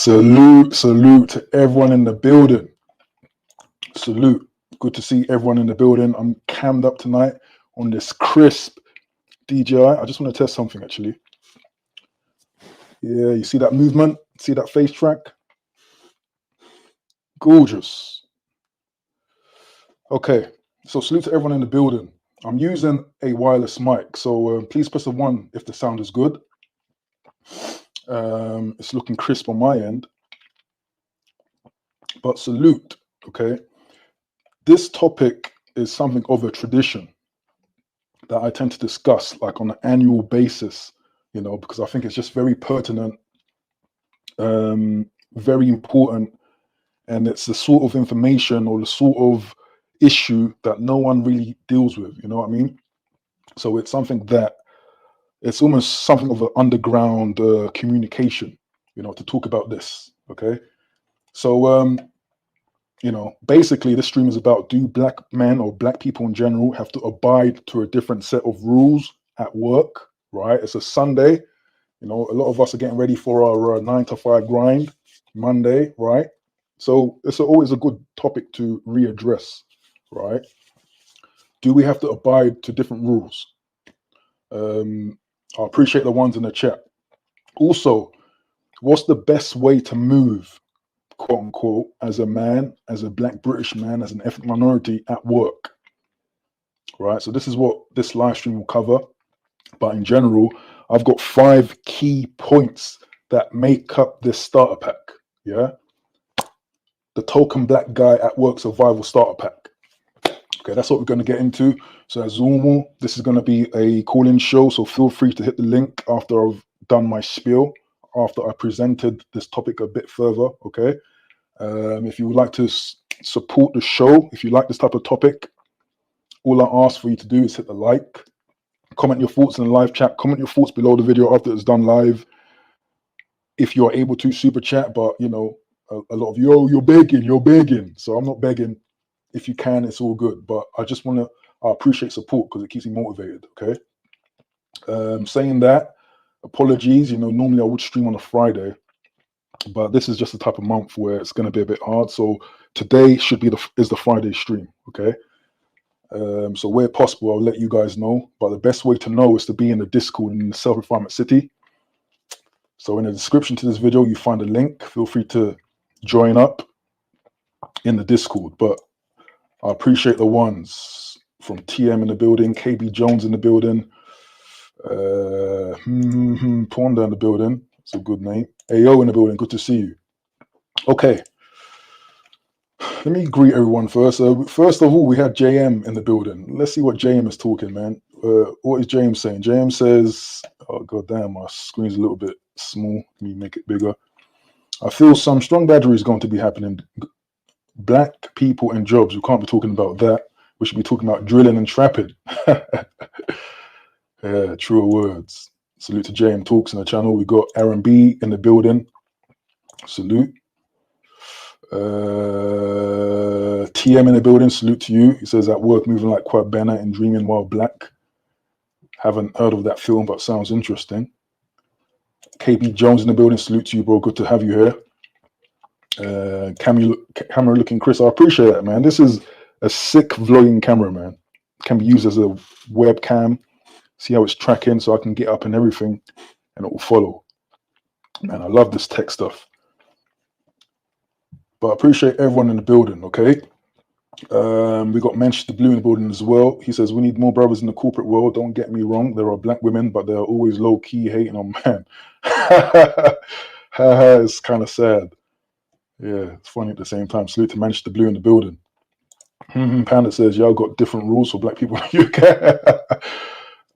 Salute to everyone in the building. Salute. Good to see everyone in the building. I'm cammed up tonight on this crisp DJI. I just want to test something actually. Yeah, you see that movement? See that face track? Gorgeous. Okay, so salute to everyone in the building. I'm using a wireless mic, so please press a 1 if the sound is good. It's looking crisp on my end. But salute, okay? This topic is something of a tradition that I tend to discuss like on an annual basis, you know, because I think it's just very pertinent, very important, and it's the sort of information or the sort of issue that no one really deals with, you know what I mean? So it's something that it's almost something of an underground communication, you know, to talk about this, okay? So, you know, basically this stream is about, do black men or black people in general have to abide to a different set of rules at work, right? It's a Sunday, you know, a lot of us are getting ready for our 9 to 5 grind, Monday, right? So it's always a good topic to readdress, right? Do we have to abide to different rules? I appreciate the ones in the chat. Also, what's the best way to move, quote unquote, as a man, as a black British man, as an ethnic minority at work, right? So this is what this live stream will cover. But in general, I've got 5 key points that make up this starter pack, yeah? The token black guy at work survival starter pack. Okay, that's what we're going to get into. So as normal, this is going to be a call-in show, so feel free to hit the link after I've done my spiel, after I presented this topic a bit further, okay? If you would like to support the show, if you like this type of topic, all I ask for you to do is hit the like, comment your thoughts in the live chat, comment your thoughts below the video after it's done live. If you're able to, super chat, but you know, a lot of you, you're begging. So I'm not begging. If you can, it's all good. But I just want to, I appreciate support because it keeps me motivated, okay? Saying that, apologies, you know, normally I would stream on a Friday, but this is just the type of month where it's going to be a bit hard. So today should be the Friday stream, okay? So where possible, I'll let you guys know. But the best way to know is to be in the Discord in the Self-Refinement City. So in the description to this video, you find a link. Feel free to join up in the Discord. But I appreciate the ones from TM in the building, KB Jones in the building, Ponda in the building. It's a good name. AO in the building. Good to see you. Okay. Let me greet everyone first. First of all, we had JM in the building. Let's see what JM is talking, man. What is James saying? JM says, oh, god damn, my screen's a little bit small. Let me make it bigger. I feel some strong badgery is going to be happening. Black people and jobs. We can't be talking about that. We should be talking about drilling and trapping. Yeah, truer words. Salute to JM Talks in the channel. We got Aaron B in the building. Salute. TM in the building, salute to you. He says at work moving like Quad Bennett and dreaming while black. Haven't heard of that film, but sounds interesting. KB Jones in the building, salute to you, bro. Good to have you here. Camera looking Chris, I appreciate that, man. This is a sick vlogging camera, man. Can be used as a webcam. See how it's tracking, so I can get up and everything, and it will follow. Man, I love this tech stuff. But I appreciate everyone in the building, okay? We got Manchester Blue in the building as well. He says, we need more brothers in the corporate world. Don't get me wrong. There are black women, but they're always low-key hating on man. It's kind of sad. Yeah, it's funny at the same time. Salute to Manchester Blue in the building. Panda says, y'all got different rules for black people in the UK.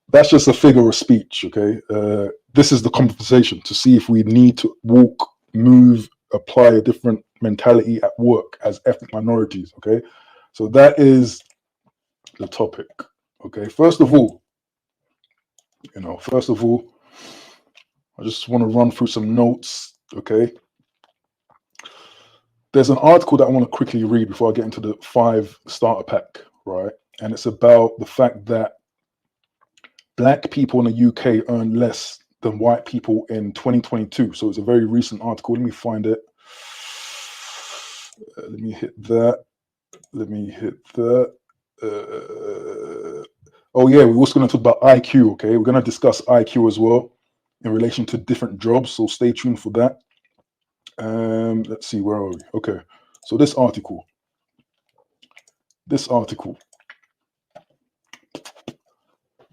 That's just a figure of speech, okay? This is the conversation to see if we need to walk, move, apply a different mentality at work as ethnic minorities, okay? So that is the topic, okay? First of all, I just want to run through some notes, okay? There's an article that I want to quickly read before I get into the 5 starter pack, right? And it's about the fact that black people in the UK earn less than white people in 2022. So it's a very recent article. Let me find it. Let me hit that. Let me hit that. Oh yeah, we're also going to talk about IQ. Okay, we're going to discuss IQ as well in relation to different jobs. So stay tuned for that. Let's see, where are we? Okay, so this article.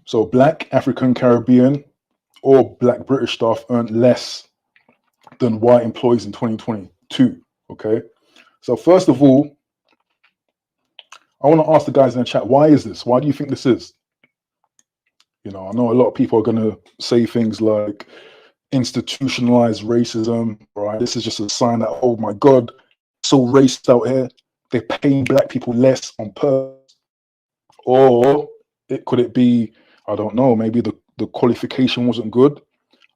So Black, African, Caribbean, or Black British staff earned less than white employees in 2022. Okay, so first of all, I want to ask the guys in the chat, why is this? Why do you think this is? You know, I know a lot of people are going to say things like institutionalized racism, right? This is just a sign that, oh my God, so racist out here. They're paying black people less on purpose. Or could it be, I don't know, maybe the qualification wasn't good.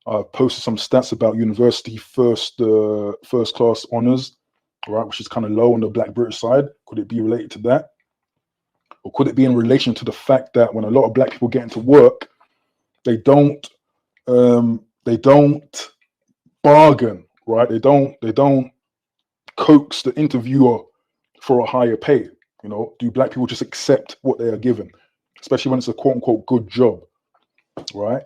I posted some stats about university first class honors, right, which is kind of low on the Black British side. Could it be related to that? Or could it be in relation to the fact that when a lot of black people get into work, they don't bargain, right? They don't coax the interviewer for a higher pay. You know, do black people just accept what they are given, especially when it's a quote unquote good job, right?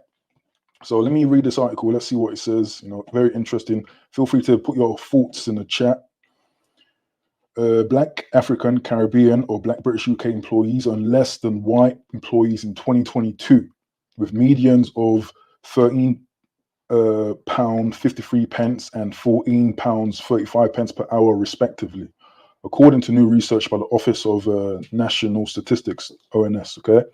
So let me read this article. Let's see what it says. You know, very interesting. Feel free to put your thoughts in the chat. Black, African, Caribbean, or Black British UK employees earn less than white employees in 2022, with medians of £13.53 and £14.35 per hour, respectively, according to new research by the Office of National Statistics, ONS. Okay.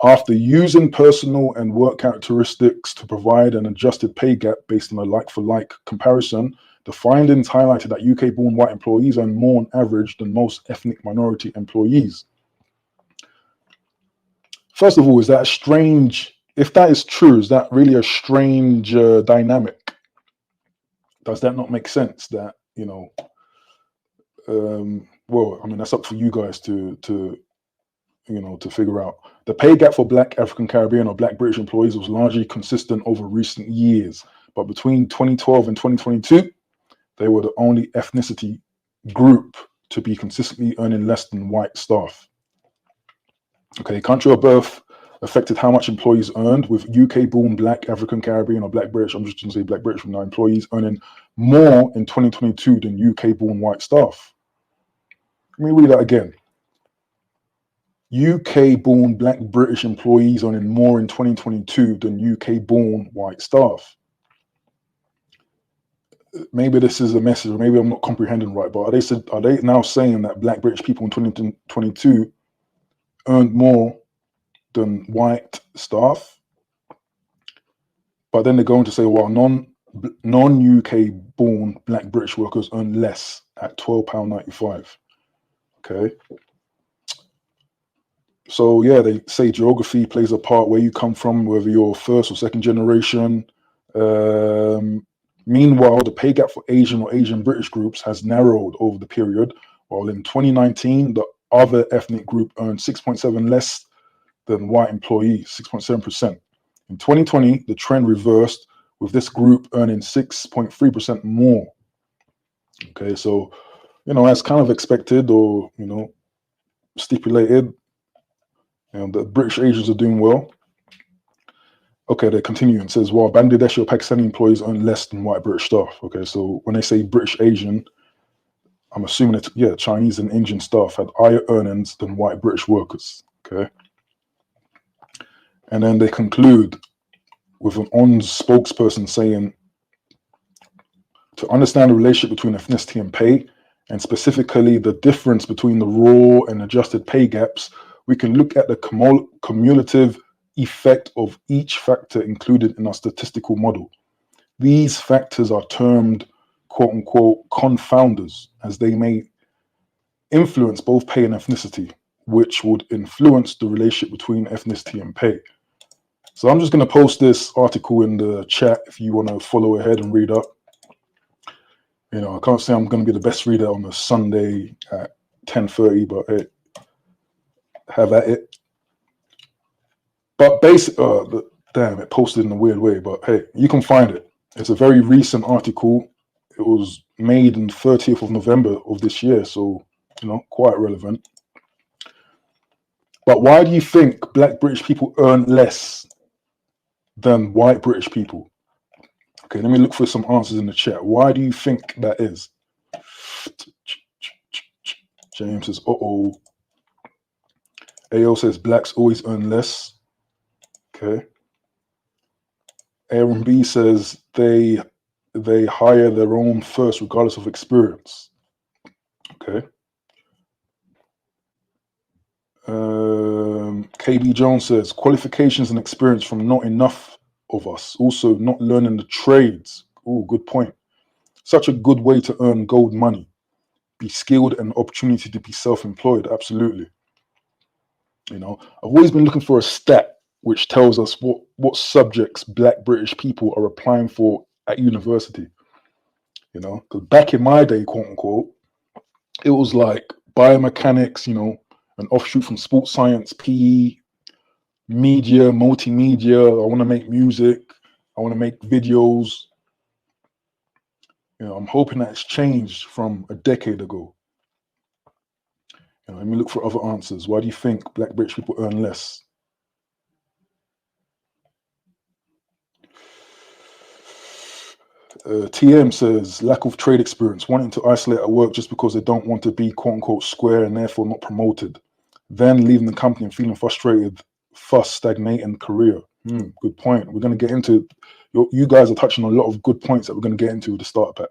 After using personal and work characteristics to provide an adjusted pay gap based on a like-for-like comparison, the findings highlighted that UK-born white employees earn more on average than most ethnic minority employees. First of all, is that strange? If that is true, is that really a strange dynamic? Does that not make sense? That, you know, well, I mean, that's up for you guys to figure out. The pay gap for Black, African, Caribbean, or Black British employees was largely consistent over recent years, but between 2012 and 2022, they were the only ethnicity group to be consistently earning less than white staff. Okay, country of birth affected how much employees earned, with UK-born Black, African, Caribbean, or Black British, I'm just going to say Black British from now, employees earning more in 2022 than UK-born white staff. Let me read that again. UK-born Black British employees earning more in 2022 than UK-born white staff. Maybe this is a message, or maybe I'm not comprehending right, but are they now saying that Black British people in 2022 earned more than white staff? But then they're going to say, well, non-UK born Black British workers earn less at £12.95. Okay. So yeah, they say geography plays a part, where you come from, whether you're first or second generation. Meanwhile, the pay gap for Asian or Asian British groups has narrowed over the period, while in 2019, the other ethnic group earned 6.7% less than white employees, 6.7%. In 2020, the trend reversed, with this group earning 6.3% more. Okay, so, you know, as kind of expected, or, you know, stipulated, you know, the British Asians are doing well. Okay, they continue and says, while Bangladeshi or Pakistani employees earn less than white British staff. Okay, so when they say British Asian, I'm assuming that, yeah, Chinese and Indian staff had higher earnings than white British workers. Okay. And then they conclude with an ONS spokesperson saying, to understand the relationship between ethnicity and pay, and specifically the difference between the raw and adjusted pay gaps, we can look at the cumulative effect of each factor included in our statistical model. These factors are termed quote unquote confounders, as they may influence both pay and ethnicity, which would influence the relationship between ethnicity and pay. So I'm just going to post this article in the chat if you want to follow ahead and read up. You know, I can't say I'm going to be the best reader on a Sunday at 10:30, but hey, have at it. But basically, Damn, it posted in a weird way, but hey, you can find it. It's a very recent article. It was made on 30th of November of this year, so, quite relevant. But why do you think Black British people earn less than white British people? Okay, let me look for some answers in the chat. Why do you think that is? James says, uh-oh. AO says blacks always earn less. Okay. Aaron B says they hire their own first regardless of experience. Okay. KB Jones says qualifications and experience from not enough of us. Also not learning the trades. Oh, good point. Such a good way to earn gold money. Be skilled and opportunity to be self-employed. Absolutely. I've always been looking for a stat which tells us what subjects Black British people are applying for at university. Because back in my day, quote unquote, it was like biomechanics, an offshoot from sports science, PE, media, multimedia. I want to make music. I want to make videos. I'm hoping that it's changed from a decade ago. Let me look for other answers. Why do you think Black British people earn less? TM says lack of trade experience, wanting to isolate at work just because they don't want to be quote unquote square and therefore not promoted. Then leaving the company and feeling frustrated, stagnating career. Good point. We're going to get into, you guys are touching on a lot of good points that we're going to get into with the starter pack.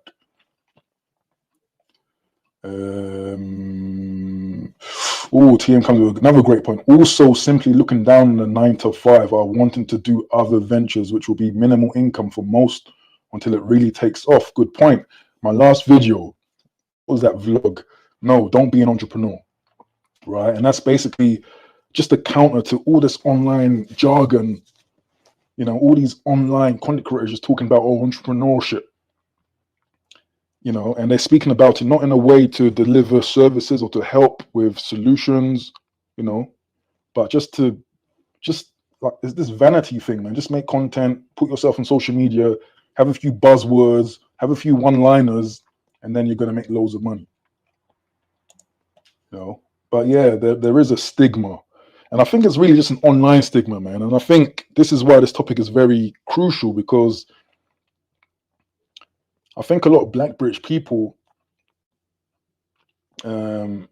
TM comes with another great point. Also, simply looking down on the 9 to 5 are wanting to do other ventures, which will be minimal income for most until it really takes off. Good point. My last video, what was that vlog? No, don't be an entrepreneur, right? And that's basically just a counter to all this online jargon, all these online content creators just talking about entrepreneurship. And they're speaking about it not in a way to deliver services or to help with solutions, but just like it's this vanity thing, man. Just make content, put yourself on social media, have a few buzzwords, have a few one-liners, and then you're going to make loads of money. But yeah, there is a stigma. And I think it's really just an online stigma, man. And I think this is why this topic is very crucial, because I think a lot of Black British people, ethnic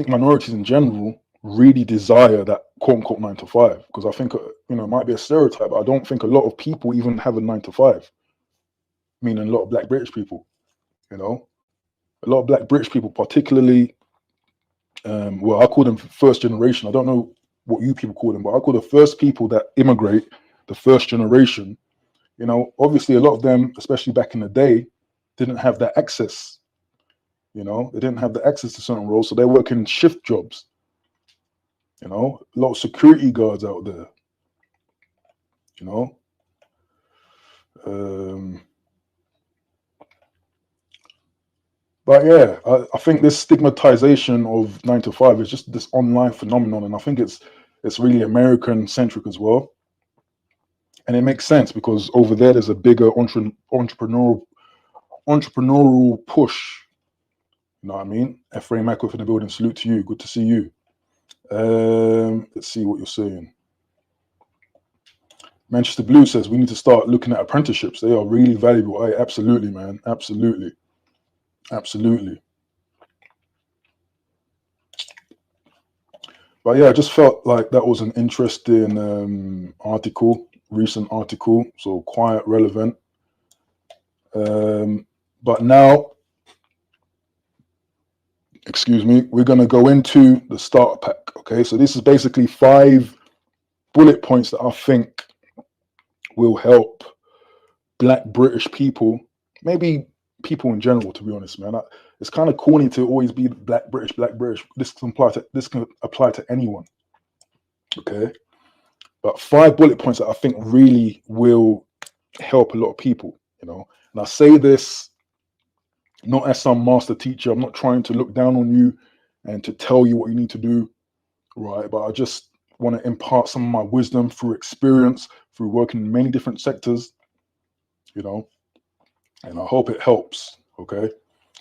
minorities in general, really desire that quote unquote 9 to 5. Because I think, it might be a stereotype, but I don't think a lot of people even have a 9 to 5. Meaning a lot of Black British people, a lot of Black British people, particularly, I call them first generation. I don't know what you people call them, but I call the first people that immigrate the first generation. Obviously a lot of them, especially back in the day, didn't have that access. They didn't have the access to certain roles, so they're working shift jobs. A lot of security guards out there. But yeah, I think this stigmatization of 9 to 5 is just this online phenomenon, and I think it's really American centric as well. And it makes sense because over there's a bigger entrepreneurial push. You know what I mean? Ephraim Ackworth in the building. Salute to you. Good to see you. Let's see what you're saying. Manchester Blue says we need to start looking at apprenticeships. They are really valuable. Absolutely, man. Absolutely. But yeah, I just felt like that was an interesting recent article, so quite relevant. But now, excuse me, we're going to go into the starter pack. Okay, so this is basically 5 bullet points that I think will help Black British people, maybe people in general, to be honest, man. It's kind of corny to always be Black British. This can apply to anyone. Okay, but 5 bullet points that I think really will help a lot of people. And I say this not as some master teacher. I'm not trying to look down on you and to tell you what you need to do, right? But I just want to impart some of my wisdom through experience, through working in many different sectors, you know, and I hope it helps. Okay.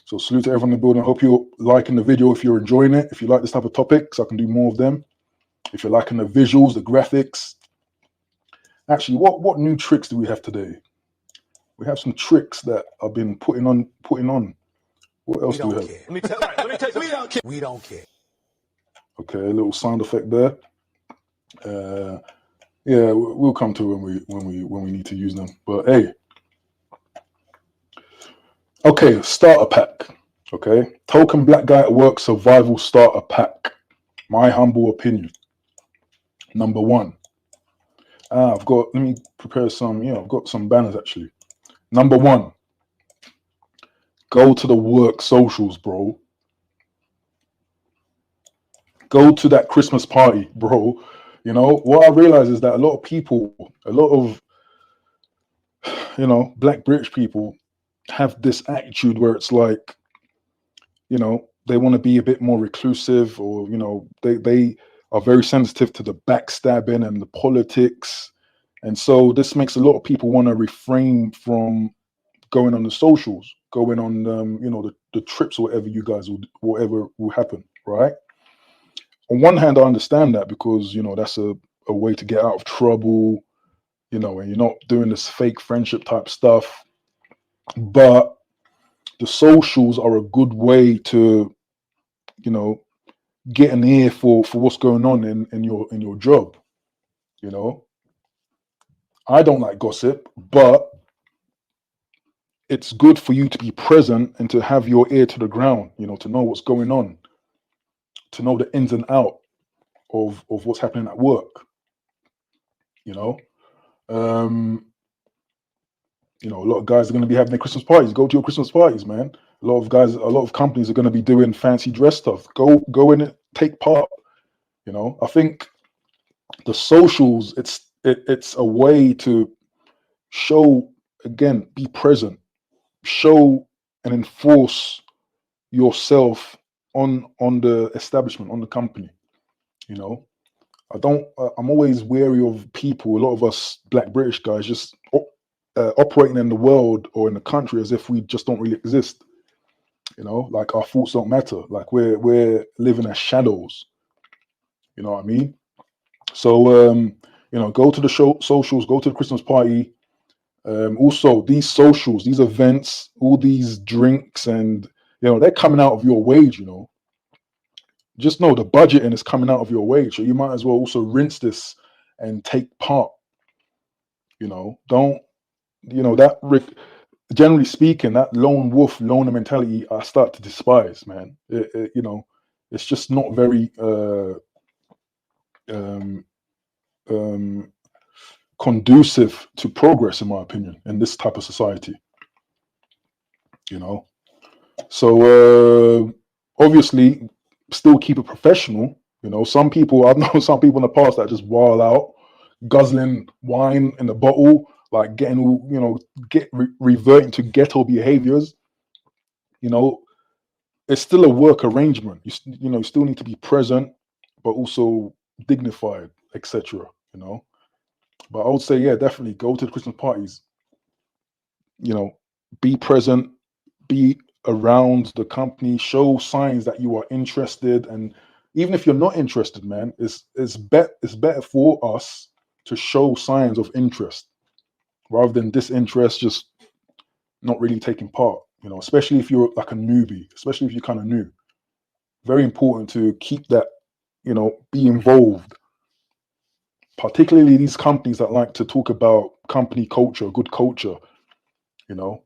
So salute to everyone in the building. I hope you're liking the video. If you're enjoying it, if you like this type of topics, I can do more of them. If you're liking the visuals, the graphics. Actually, what new tricks do we have today? We have some tricks that I've been putting on. What else do we have? Let me tell you, we don't care. We don't care. Okay, a little sound effect there. Yeah, we'll come to when we need to use them. But hey, okay, starter pack. Okay, token black guy at work survival starter pack. My humble opinion. Number one. Let me prepare some. Yeah, I've got some banners actually. Number one. Go to the work socials, bro. Go to that Christmas party, bro. You know, what I realize is that a lot of people, a lot of, you know, Black British people have this attitude where it's like, you know, they want to be a bit more reclusive, or, you know, they are very sensitive to the backstabbing and the politics. And so this makes a lot of people want to refrain from going on the socials, going on, you know, the trips or whatever will happen, right? On one hand, I understand that because, you know, that's a way to get out of trouble, you know, and you're not doing this fake friendship type stuff. But the socials are a good way to, you know, get an ear for what's going on in your job. You know, I don't like gossip, but it's good for you to be present and to have your ear to the ground, you know, to know what's going on, to know the ins and out of what's happening at work. You know, you know, a lot of guys are going to be having their Christmas parties. Go to your Christmas parties, man. A lot of companies are going to be doing fancy dress stuff. Go in it, take part. You know, I think the socials, it's a way to show, again, be present, show and enforce yourself on the establishment, on the company. You know, I'm always wary of people, a lot of us Black British guys, just operating in the world or in the country as if we just don't really exist. You know, like our thoughts don't matter. Like we're living as shadows. You know what I mean? So you know, go to the socials, go to the Christmas party. Also, these socials, these events, all these drinks, and you know, they're coming out of your wage. You know, just know the budgeting is coming out of your wage, so you might as well also rinse this and take part. You know, don't, you know, generally speaking, that lone wolf loner mentality I start to despise, man. You know, it's just not very conducive to progress, in my opinion, in this type of society. You know, so obviously, still keep it professional. You know, I've known some people in the past that just wild out, guzzling wine in the bottle, like getting, you know, reverting to ghetto behaviors. You know, it's still a work arrangement. You know, you still need to be present, but also dignified, etc. You know, but I would say, yeah, definitely go to the Christmas parties. You know, be present, be around the company, show signs that you are interested, and even if you're not interested, man, it's better for us to show signs of interest rather than disinterest, just not really taking part. You know, especially if you're like a newbie, especially if you're kind of new. Very important to keep that, you know, be involved. Particularly these companies that like to talk about company culture, good culture. You know,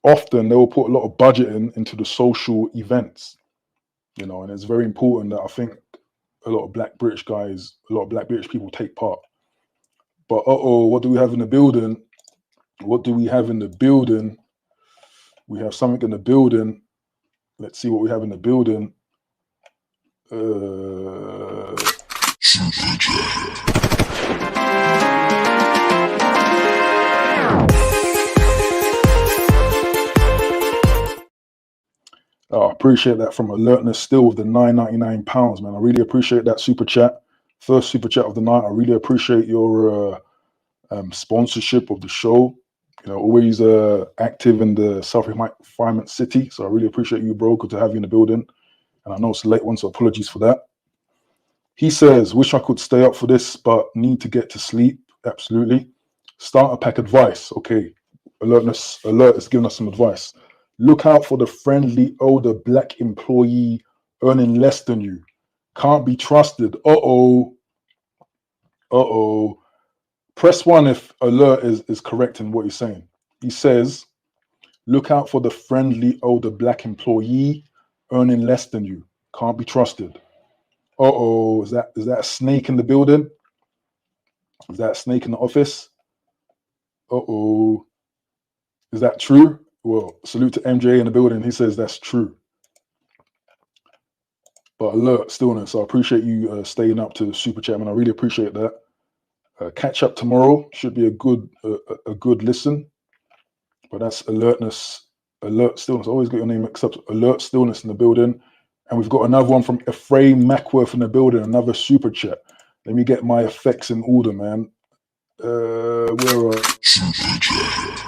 often they will put a lot of budget into the social events. You know, and it's very important that I think a lot of Black British people take part. But what do we have in the building? What do we have in the building? We have something in the building. Let's see what we have in the building. I appreciate that from Alertness still with the £9.99, man. I really appreciate that super chat. First super chat of the night. I really appreciate your sponsorship of the show. You know, always active in the South Refinement City. So I really appreciate you, bro. Good to have you in the building. And I know it's a late one, so apologies for that. He says, wish I could stay up for this, but need to get to sleep. Absolutely. Starter pack advice. Okay. Alert is giving us some advice. Look out for the friendly older black employee earning less than you. Can't be trusted. Uh-oh. Uh-oh. Press 1 if alert is correct in what he's saying. He says, look out for the friendly older black employee earning less than you. Can't be trusted. Uh-oh. Is that a snake in the building? Is that a snake in the office? Uh-oh. Is that true? Well, salute to MJ in the building. He says that's true. But alert, stillness. I appreciate you staying up to super chat, man. I really appreciate that. Catch up tomorrow. Should be a good listen. But that's alertness. Alert, stillness. I always get your name mixed up. Alert, stillness in the building. And we've got another one from Ephraim Mackworth in the building. Another super chat. Let me get my effects in order, man. Where are super chat?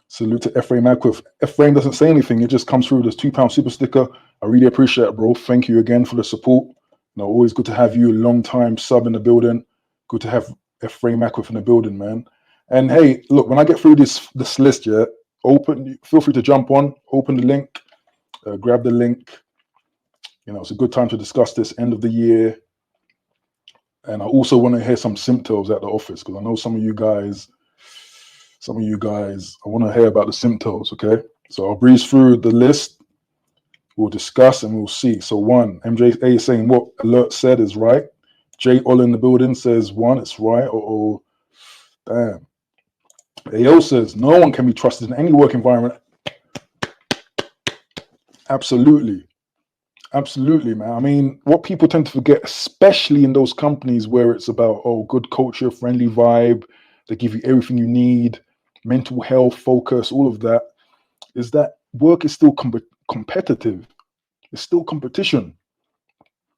Salute to Ephraim Mackworth. Ephraim doesn't say anything. It just comes through this £2 super sticker. I really appreciate it, bro. Thank you again for the support. You know, always good to have you. Long time sub in the building. Good to have Ephraim Mackworth in the building, man. And hey, look, when I get through this list, yeah, feel free to jump on, open the link, grab the link. You know, it's a good time to discuss this end of the year. And I also want to hear some symptoms at the office because I know some of you guys, I want to hear about the symptoms, okay? So I'll breeze through the list. We'll discuss and we'll see. So 1, MJ is saying what alert said is right. Jay All in the building says 1, it's right. Uh-oh, damn. AO says no one can be trusted in any work environment. Absolutely. Absolutely, man. I mean, what people tend to forget, especially in those companies where it's about, good culture, friendly vibe, they give you everything you need, mental health, focus, all of that, is that work is still competitive. It's still competition,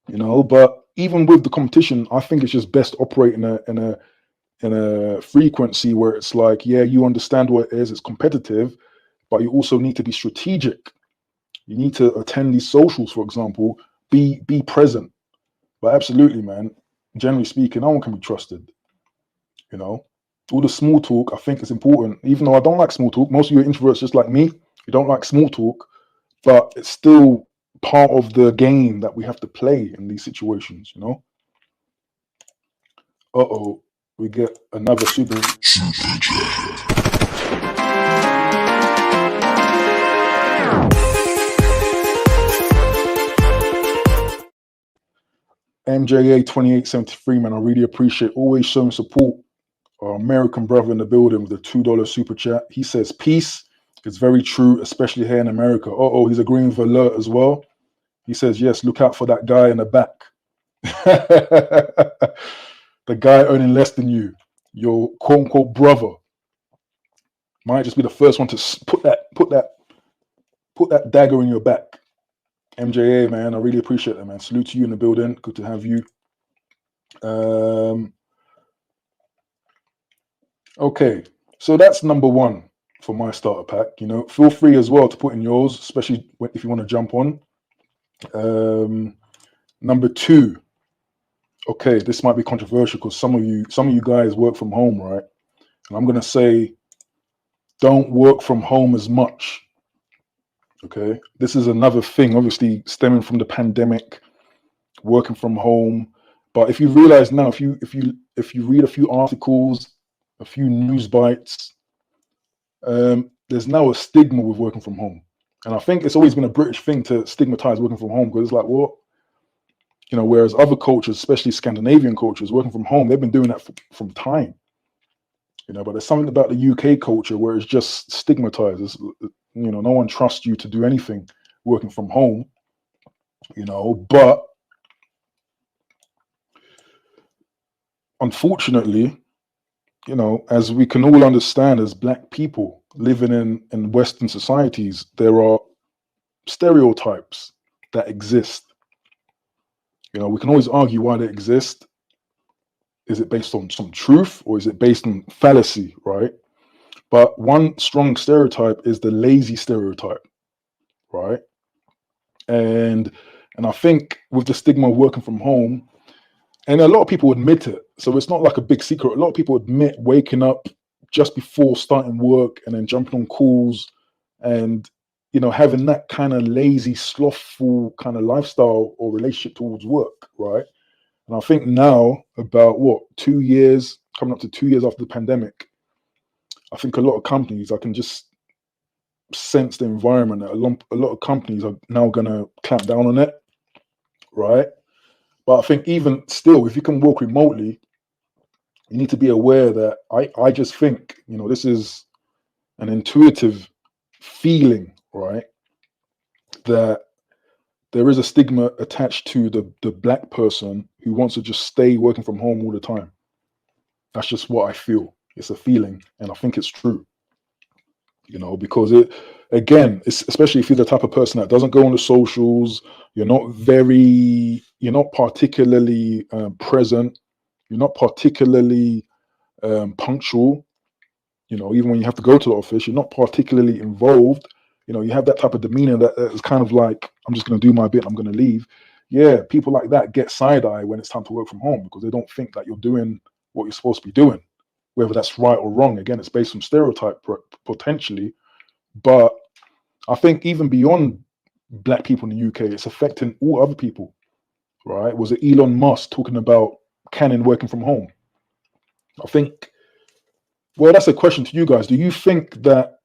you know. But even with the competition, I think it's just best operate in a frequency where it's like, yeah, you understand what it is, it's competitive, but you also need to be strategic. You need to attend these socials, for example, be present. But absolutely, man, generally speaking, no one can be trusted, you know. All the small talk, I think, is important. Even though I don't like small talk, most of you are introverts just like me. You don't like small talk, but it's still part of the game that we have to play in these situations, you know. Uh-oh, we get another super chat. MJA 2873, man, I really appreciate always showing support. Our American brother in the building with a $2 super chat. He says, peace. It's very true, especially here in America. Uh-oh, he's agreeing with alert as well. He says, yes, look out for that guy in the back. The guy earning less than you, your quote-unquote brother, might just be the first one to put that dagger in your back. MJA, man, I really appreciate that, man. Salute to you in the building. Good to have you. Okay, so that's number 1 for my starter pack. You know, feel free as well to put in yours, especially if you want to jump on. Number 2. Okay, this might be controversial because some of you guys work from home, right? And I'm gonna say, don't work from home as much. Okay, this is another thing, obviously stemming from the pandemic, working from home. But if you realize now, if you read a few articles, a few news bites, there's now a stigma with working from home, and I think it's always been a British thing to stigmatize working from home because it's like, what, you know, whereas other cultures, especially Scandinavian cultures, working from home, they've been doing that from time, you know. But there's something about the UK culture where it's just stigmatized. You know, no one trusts you to do anything working from home, you know. But unfortunately, as we can all understand, as Black people living in Western societies, there are stereotypes that exist. We can always argue why they exist. Is it based on some truth or is it based on fallacy, right? But one strong stereotype is the lazy stereotype, right? And I think with the stigma of working from home, and a lot of people admit it, so it's not like a big secret. A lot of people admit waking up just before starting work and then jumping on calls and having that kind of lazy, slothful kind of lifestyle or relationship towards work, right? And I think now, about 2 years, coming up to 2 years after the pandemic, I think a lot of companies, I can just sense the environment that a lot of companies are now going to clamp down on it, right? But I think even still, if you can work remotely, you need to be aware that I just think, this is an intuitive feeling, right? That there is a stigma attached to the Black person who wants to just stay working from home all the time. That's just what I feel. It's a feeling, and I think it's true. Because especially if you're the type of person that doesn't go on the socials, you're not particularly present, you're not particularly punctual. Even when you have to go to the office, you're not particularly involved. You have that type of demeanor that is kind of like, I'm just going to do my bit, I'm going to leave. Yeah, people like that get side-eye when it's time to work from home because they don't think that you're doing what you're supposed to be doing, whether that's right or wrong. Again, it's based on stereotype potentially, but I think even beyond Black people in the UK, it's affecting all other people, right? Was it Elon Musk talking about Canon working from home? I think, well, that's a question to you guys. Do you think that,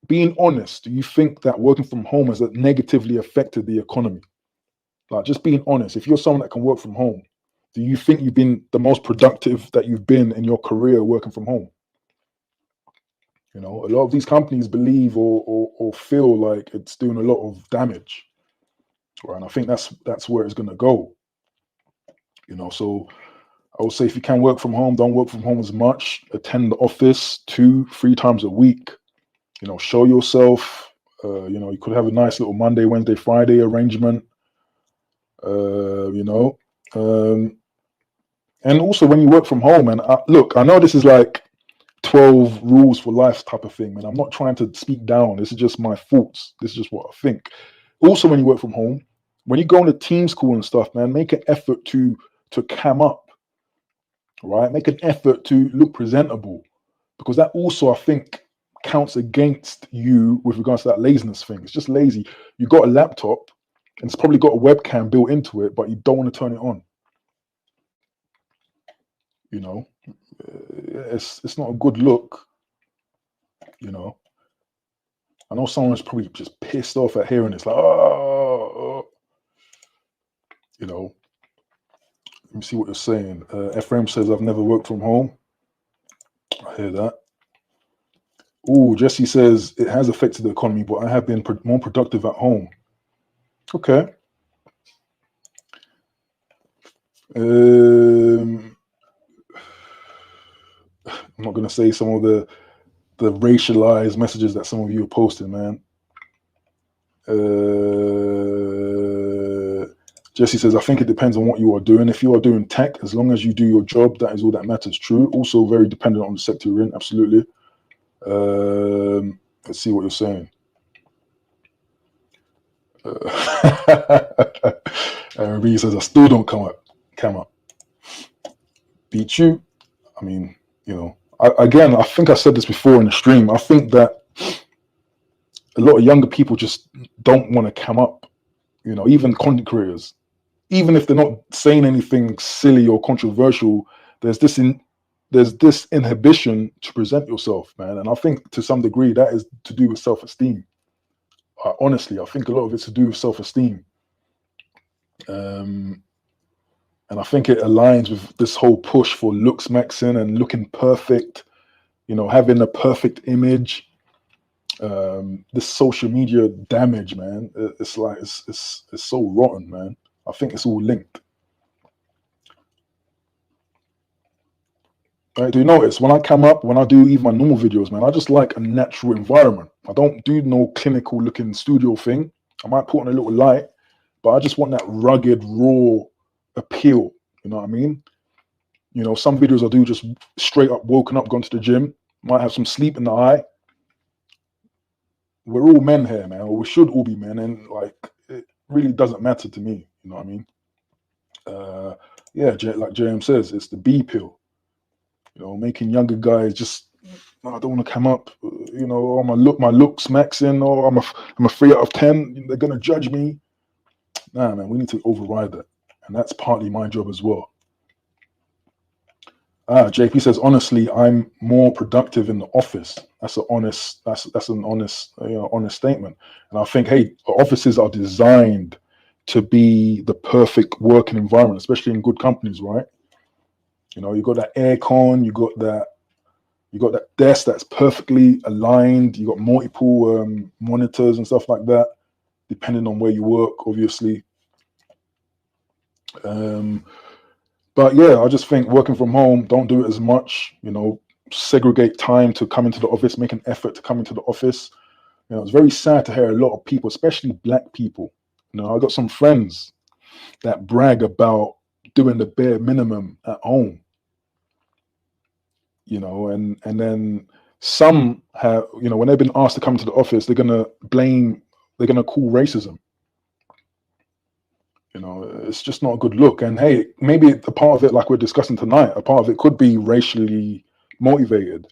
being honest, do you think that working from home has negatively affected the economy? Like, just being honest, if you're someone that can work from home, do you think you've been the most productive that you've been in your career working from home? A lot of these companies believe or feel like it's doing a lot of damage, right? And I think that's where it's going to go. So I would say if you can work from home, don't work from home as much. Attend the office 2-3 times a week. Show yourself. You could have a nice little Monday, Wednesday, Friday arrangement. And also when you work from home, and look, I know this is like 12 rules for life type of thing, man. I'm not trying to speak down. This is just my thoughts. This is just what I think. Also, when you work from home, when you go on a team call and stuff, man, make an effort to cam up, right? Make an effort to look presentable, because that also, I think, counts against you with regards to that laziness thing. It's just lazy. You got a laptop and it's probably got a webcam built into it, but you don't want to turn it on. It's not a good look. I know someone's probably just pissed off at hearing this, like, Let me see what you're saying. Ephraim says, I've never worked from home. I hear that. Oh, Jesse says, it has affected the economy, but I have been more productive at home. Okay. I'm not going to say some of the racialized messages that some of you are posting, man. Jesse says, I think it depends on what you are doing. If you are doing tech, as long as you do your job, that is all that matters. True. Also very dependent on the sector you're in. Absolutely. Let's see what you're saying. Aaron B says, I still don't come up. Beat you. I mean, I think I said this before in the stream. I think that a lot of younger people just don't want to come up, even content creators. Even if they're not saying anything silly or controversial, there's this inhibition to present yourself, man. And I think to some degree that is to do with self-esteem. Honestly, I think a lot of it's to do with self-esteem. And I think it aligns with this whole push for looks maxing and looking perfect, having a perfect image. This social media damage, man, it's like it's so rotten, man. I think it's all linked. Right? Do you notice when I come up, when I do even my normal videos, man, I just like a natural environment. I don't do no clinical looking studio thing. I might put on a little light, but I just want that rugged, raw appeal. You know what I mean? You know, some videos I do just straight up woken up, gone to the gym, might have some sleep in the eye. We're all men here, man, or we should all be men, and like it really doesn't matter to me. You know what I mean? Yeah, like JM says, it's the B pill. You know, making younger guys just, "Oh, I don't want to come up. You know, oh, my looks maxing, or I'm a 3 out of 10. They're gonna judge me." Nah, man, we need to override that, and that's partly my job as well. JP says, honestly, I'm more productive in the office. That's an honest, honest statement. And I think, hey, offices are designed to be the perfect working environment, especially in good companies, right? You know, you got that aircon, you got that desk that's perfectly aligned. You got multiple monitors and stuff like that, depending on where you work, obviously. But yeah, I just think working from home, don't do it as much. You know, segregate time to come into the office, make an effort to come into the office. You know, it's very sad to hear a lot of people, especially black people. You know, I got some friends that brag about doing the bare minimum at home. You know, and then some have, you know, when they've been asked to come to the office, they're gonna call racism. You know, it's just not a good look. And hey, maybe a part of it, like we're discussing tonight, a part of it could be racially motivated,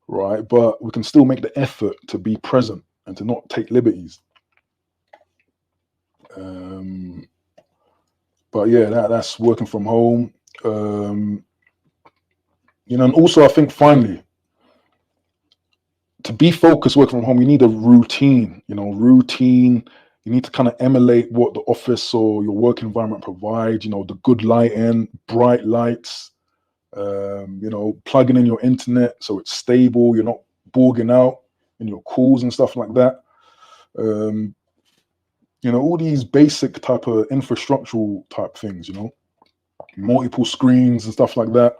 right? But we can still make the effort to be present and to not take liberties. But yeah, that's working from home. You know, and also I think finally, to be focused working from home, you need a routine. You know, routine. You need to kind of emulate what the office or your work environment provides. You know, the good lighting, bright lights. You know, plugging in your internet so it's stable. You're not bogging out in your calls and stuff like that. You know, all these basic type of infrastructural type things. You know, multiple screens and stuff like that.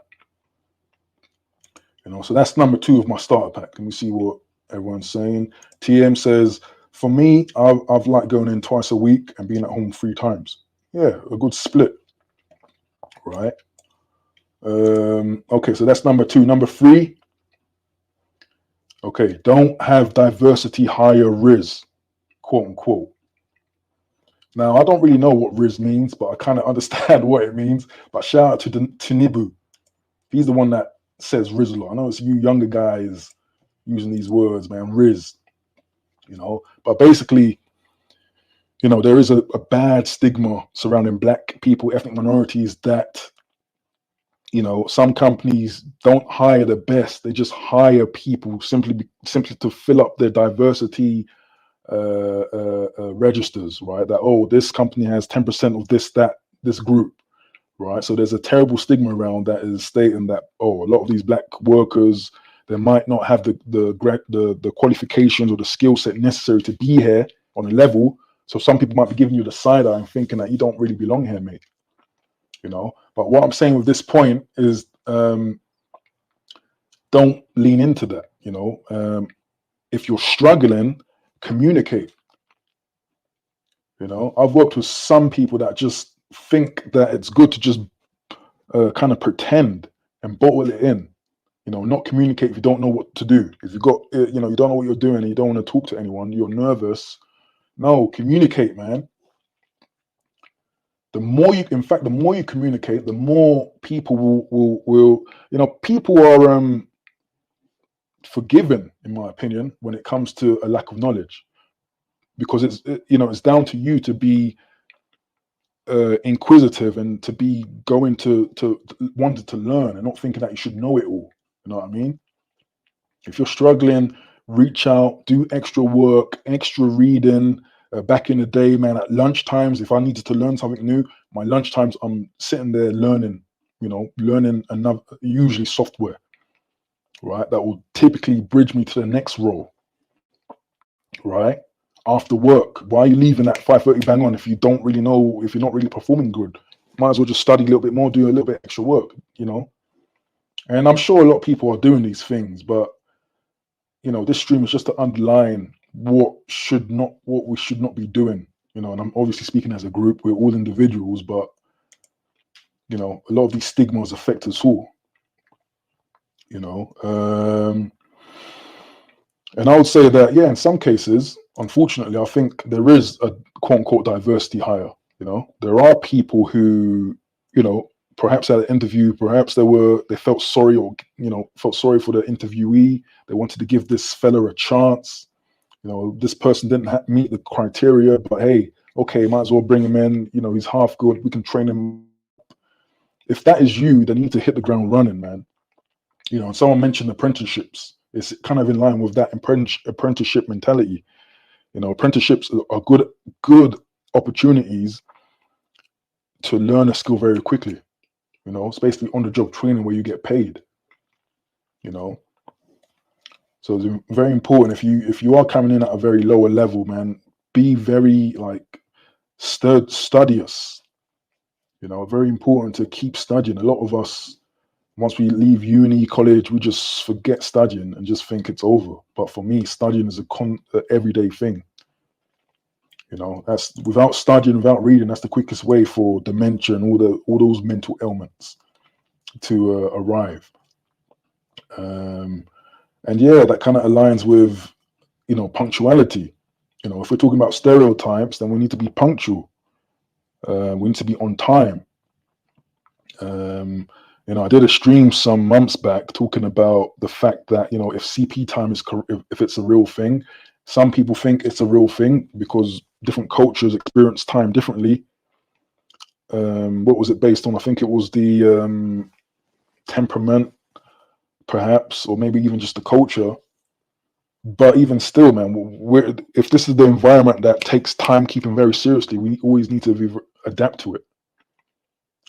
You know, so that's number 2 of my starter pack. Let me see what everyone's saying. TM says, for me, I've liked going in twice a week and being at home 3 times. Yeah, a good split, right? Okay, so that's number 2. Number 3, okay, don't have diversity hire Riz, quote unquote. Now, I don't really know what Riz means, but I kind of understand what it means. But shout out to Nibu. He's the one that says Riz a lot. I know it's you younger guys using these words, man, Riz. You know, but basically, you know, there is a bad stigma surrounding black people, ethnic minorities, that, you know, some companies don't hire the best. They just hire people simply to fill up their diversity registers, right? That, oh, this company has 10% of this group, right? So there's a terrible stigma around that, is stating that, oh, a lot of these black workers, they might not have the qualifications or the skill set necessary to be here on a level. So some people might be giving you the side eye and thinking that you don't really belong here, mate. You know, but what I'm saying with this point is, don't lean into that. You know, if you're struggling, communicate. You know, I've worked with some people that just think that it's good to just kind of pretend and bottle it in. You know, not communicate if you don't know what to do. If you got, you know, you don't know what you're doing and you don't want to talk to anyone, you're nervous. No, communicate, man. The more you communicate, the more people will, you know, people are forgiven, in my opinion, when it comes to a lack of knowledge, because you know, it's down to you to be inquisitive and to be going to wanting to learn and not thinking that you should know it all. You know what I mean? If you're struggling, reach out, do extra work, extra reading. Back in the day, man, at lunch times, if I needed to learn something new, my lunch times, I'm sitting there learning, you know, learning another, usually software, right? That will typically bridge me to the next role, right? After work, why are you leaving at 5:30 bang on if you don't really know, if you're not really performing good? Might as well just study a little bit more, do a little bit extra work, you know? And I'm sure a lot of people are doing these things, but this stream is just to underline what we should not be doing. And I'm obviously speaking as a group. We're all individuals, but a lot of these stigmas affect us all. And I would say that, yeah, in some cases, unfortunately, I think there is a quote unquote diversity hire. There are people who, perhaps at an interview, perhaps they felt sorry or, felt sorry for the interviewee. They wanted to give this fella a chance. This person didn't meet the criteria, but hey, okay, might as well bring him in. He's half good. We can train him. If that is you, then you need to hit the ground running, man. And someone mentioned apprenticeships. It's kind of in line with that apprenticeship mentality. Apprenticeships are good opportunities to learn a skill very quickly. It's basically on-the-job training where you get paid. So it's very important if you are coming in at a very lower level, man, be very studious. Very important to keep studying. A lot of us, once we leave uni, college, we just forget studying and just think it's over. But for me, studying is a everyday thing. That's without studying, without reading, that's the quickest way for dementia and all those mental ailments to arrive. And yeah, that kind of aligns with, punctuality. If we're talking about stereotypes, then we need to be punctual. We need to be on time. I did a stream some months back talking about the fact that, if CP time is, if it's a real thing, some people think it's a real thing because different cultures experience time differently. What was it based on? I think it was the temperament, perhaps, or maybe even just the culture. But even still, man, if this is the environment that takes timekeeping very seriously, we always need to adapt to it.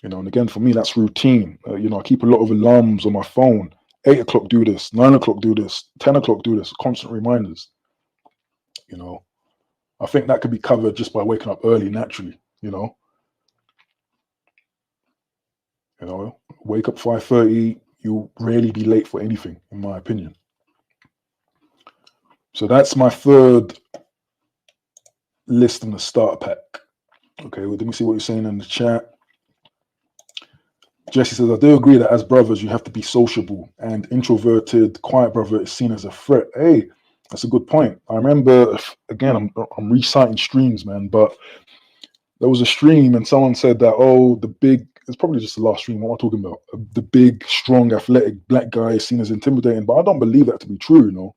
And again, for me, that's routine. I keep a lot of alarms on my phone. 8 o'clock, do this. 9 o'clock, do this. 10 o'clock, do this. Constant reminders. I think that could be covered just by waking up early naturally. Wake up 5:30. You'll rarely be late for anything, in my opinion. So that's my third list in the starter pack. Okay, well, let me see what you're saying in the chat. Jesse says, I do agree that as brothers, you have to be sociable, and introverted, quiet brother is seen as a threat. Hey, that's a good point. I remember, again, I'm reciting streams, man, but there was a stream and someone said that, it's probably just the last stream, what am I talking about? The big, strong, athletic black guy is seen as intimidating, but I don't believe that to be true,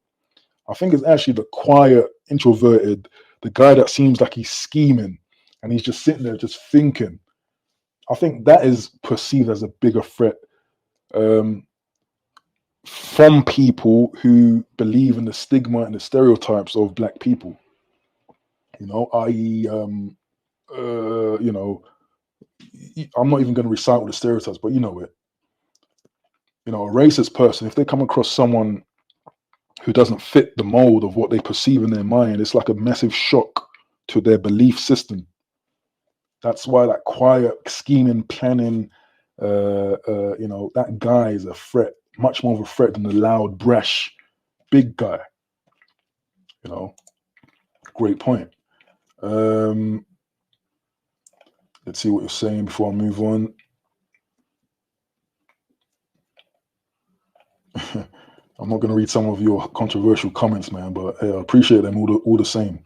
I think it's actually the quiet, introverted, the guy that seems like he's scheming and he's just sitting there just thinking. I think that is perceived as a bigger threat from people who believe in the stigma and the stereotypes of black people. I.e., I'm not even going to recite all the stereotypes, but you know it. A racist person, if they come across someone who doesn't fit the mold of what they perceive in their mind, it's like a massive shock to their belief system. That's why that quiet, scheming, planning, that guy is a threat, much more of a threat than the loud, brash, big guy. Great point. Let's see what you're saying before I move on. I'm not going to read some of your controversial comments, man, but I appreciate them all the same.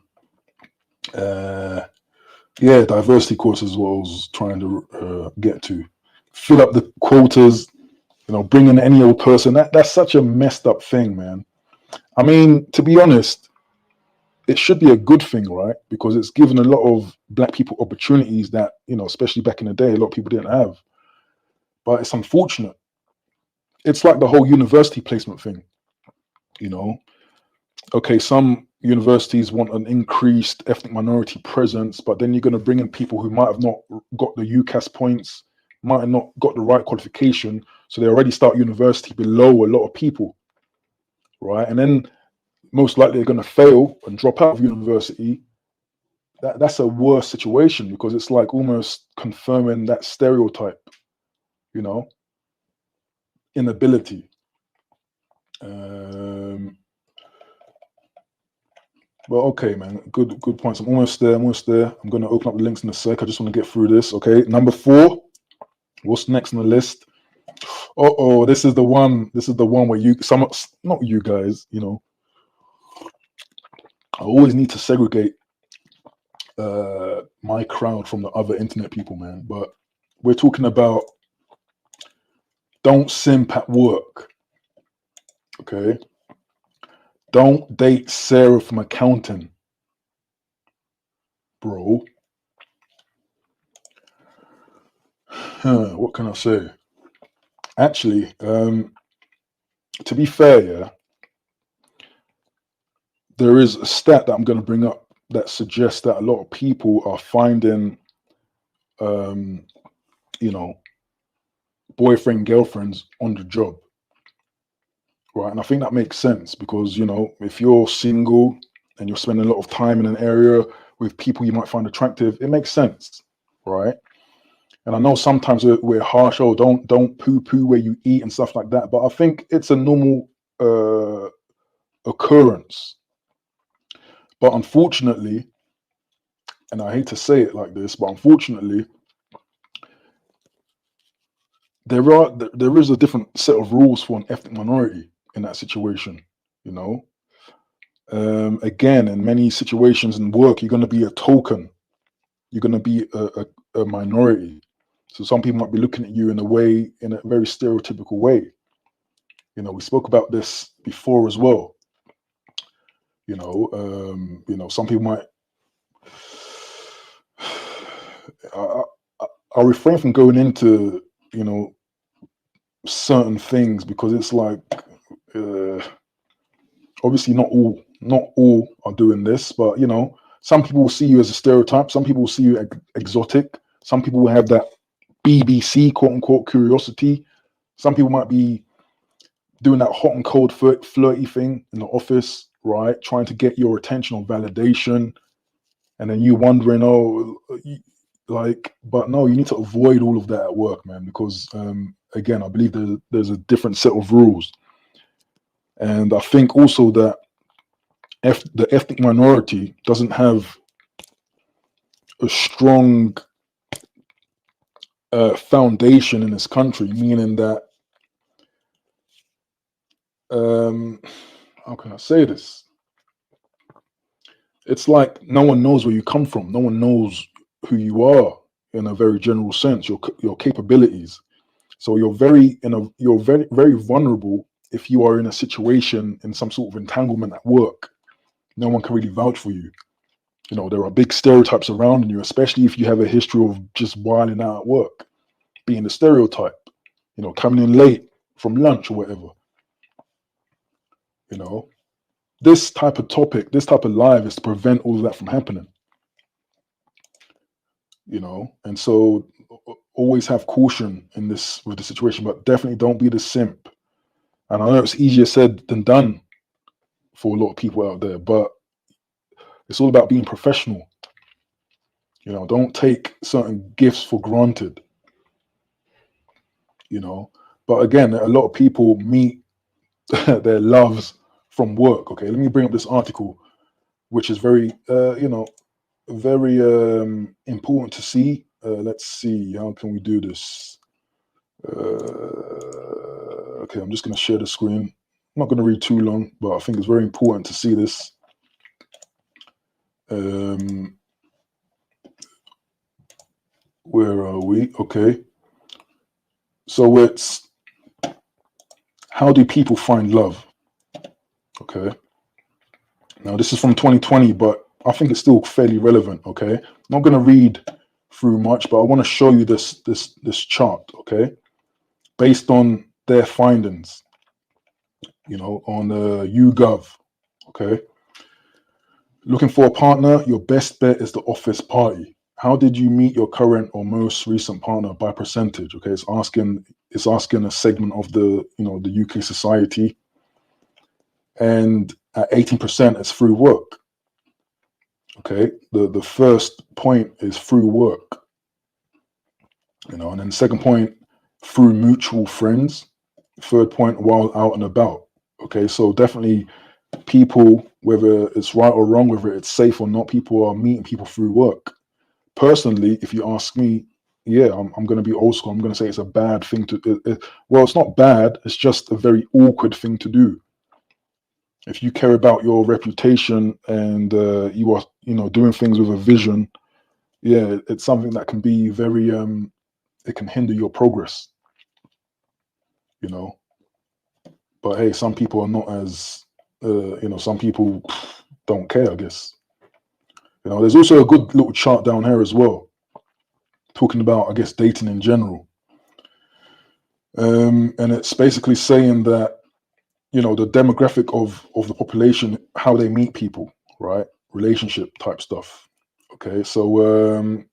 Yeah, diversity courses is what I was trying to get to. Fill up the quotas, bring in any old person. That's such a messed up thing, man. I mean, to be honest, it should be a good thing, right? Because it's given a lot of black people opportunities that, especially back in the day, a lot of people didn't have. But it's unfortunate. It's like the whole university placement thing, Okay, some universities want an increased ethnic minority presence, but then you're going to bring in people who might have not got the UCAS points, might have not got the right qualification, so they already start university below a lot of people, right? And then most likely they're going to fail and drop out of university. That's a worse situation because it's like almost confirming that stereotype, inability. Well, okay, man. Good points. I'm almost there. I'm going to open up the links in a sec. I just want to get through this. Okay, number 4. What's next on the list? Oh, this is the one. This is the one where not you guys. You know, I always need to segregate my crowd from the other internet people, man. But we're talking about don't simp at work. Okay. Don't date Sarah from accounting, bro. What can I say? Actually, to be fair, yeah, there is a stat that I'm going to bring up that suggests that a lot of people are finding, you know, boyfriend, girlfriends on the job. Right. And I think that makes sense because, you know, if you're single and you're spending a lot of time in an area with people you might find attractive, it makes sense. Right. And I know sometimes we're harsh, oh, don't poo-poo where you eat and stuff like that. But I think it's a normal occurrence. But unfortunately, and I hate to say it like this, but unfortunately, there is a different set of rules for an ethnic minority in that situation, you know. Again, in many situations in work, you're going to be a token. You're going to be a minority. So some people might be looking at you in a very stereotypical way. You know, we spoke about this before as well. You know, some people might. I'll refrain from going into, you know, certain things because it's like, obviously not all are doing this, but you know, some people will see you as a stereotype. Some people will see you exotic. Some people will have that BBC quote unquote curiosity. Some people might be doing that hot and cold flirty thing in the office, right? Trying to get your attention or validation. And then you wondering, but no, you need to avoid all of that at work, man, because again, I believe there's a different set of rules. And I think also that the ethnic minority doesn't have a strong foundation in this country, meaning that, how can I say this? It's like no one knows where you come from. No one knows who you are in a very general sense, your capabilities. So you're very vulnerable if you are in a situation in some sort of entanglement at work. No one can really vouch for you. You know, there are big stereotypes around you, especially if you have a history of just wilding out at work, being the stereotype, you know, coming in late from lunch or whatever. You know, this type of topic, this type of live is to prevent all of that from happening. You know, and so always have caution in this with the situation, but definitely don't be the simp. And I know it's easier said than done for a lot of people out there, but it's all about being professional. You know, don't take certain gifts for granted. You know, but again, a lot of people meet their loves from work. Okay, let me bring up this article, which is very, very important to see. Let's see, how can we do this? Okay, I'm just going to share the screen. I'm not going to read too long, but I think it's very important to see this. Where are we? Okay. So it's, how do people find love? Okay. Now this is from 2020, but I think it's still fairly relevant. Okay. I'm not going to read through much, but I want to show you this chart. Okay. Based on their findings, you know, on YouGov. Okay. Looking for a partner, your best bet is the office party. How did you meet your current or most recent partner by percentage? Okay, it's asking a segment of the the UK society, and at 18% it's through work. Okay, the first point is through work, you know, and then the second point through mutual friends, third point, while out and about. Okay, so definitely people, whether it's right or wrong, whether it's safe or not, people are meeting people through work. Personally, if you ask me, yeah, I'm going to be old school. I'm going to say it's a bad thing to. Well, it's not bad. It's just a very awkward thing to do. If you care about your reputation and you are, doing things with a vision, yeah, it's something that can be very. It can hinder your progress. You know, but hey, some people are not as. Some people don't care, I guess. There's also a good little chart down here as well, talking about, I guess, dating in general. And it's basically saying that, the demographic of the population, how they meet people, right? Relationship type stuff. Okay, so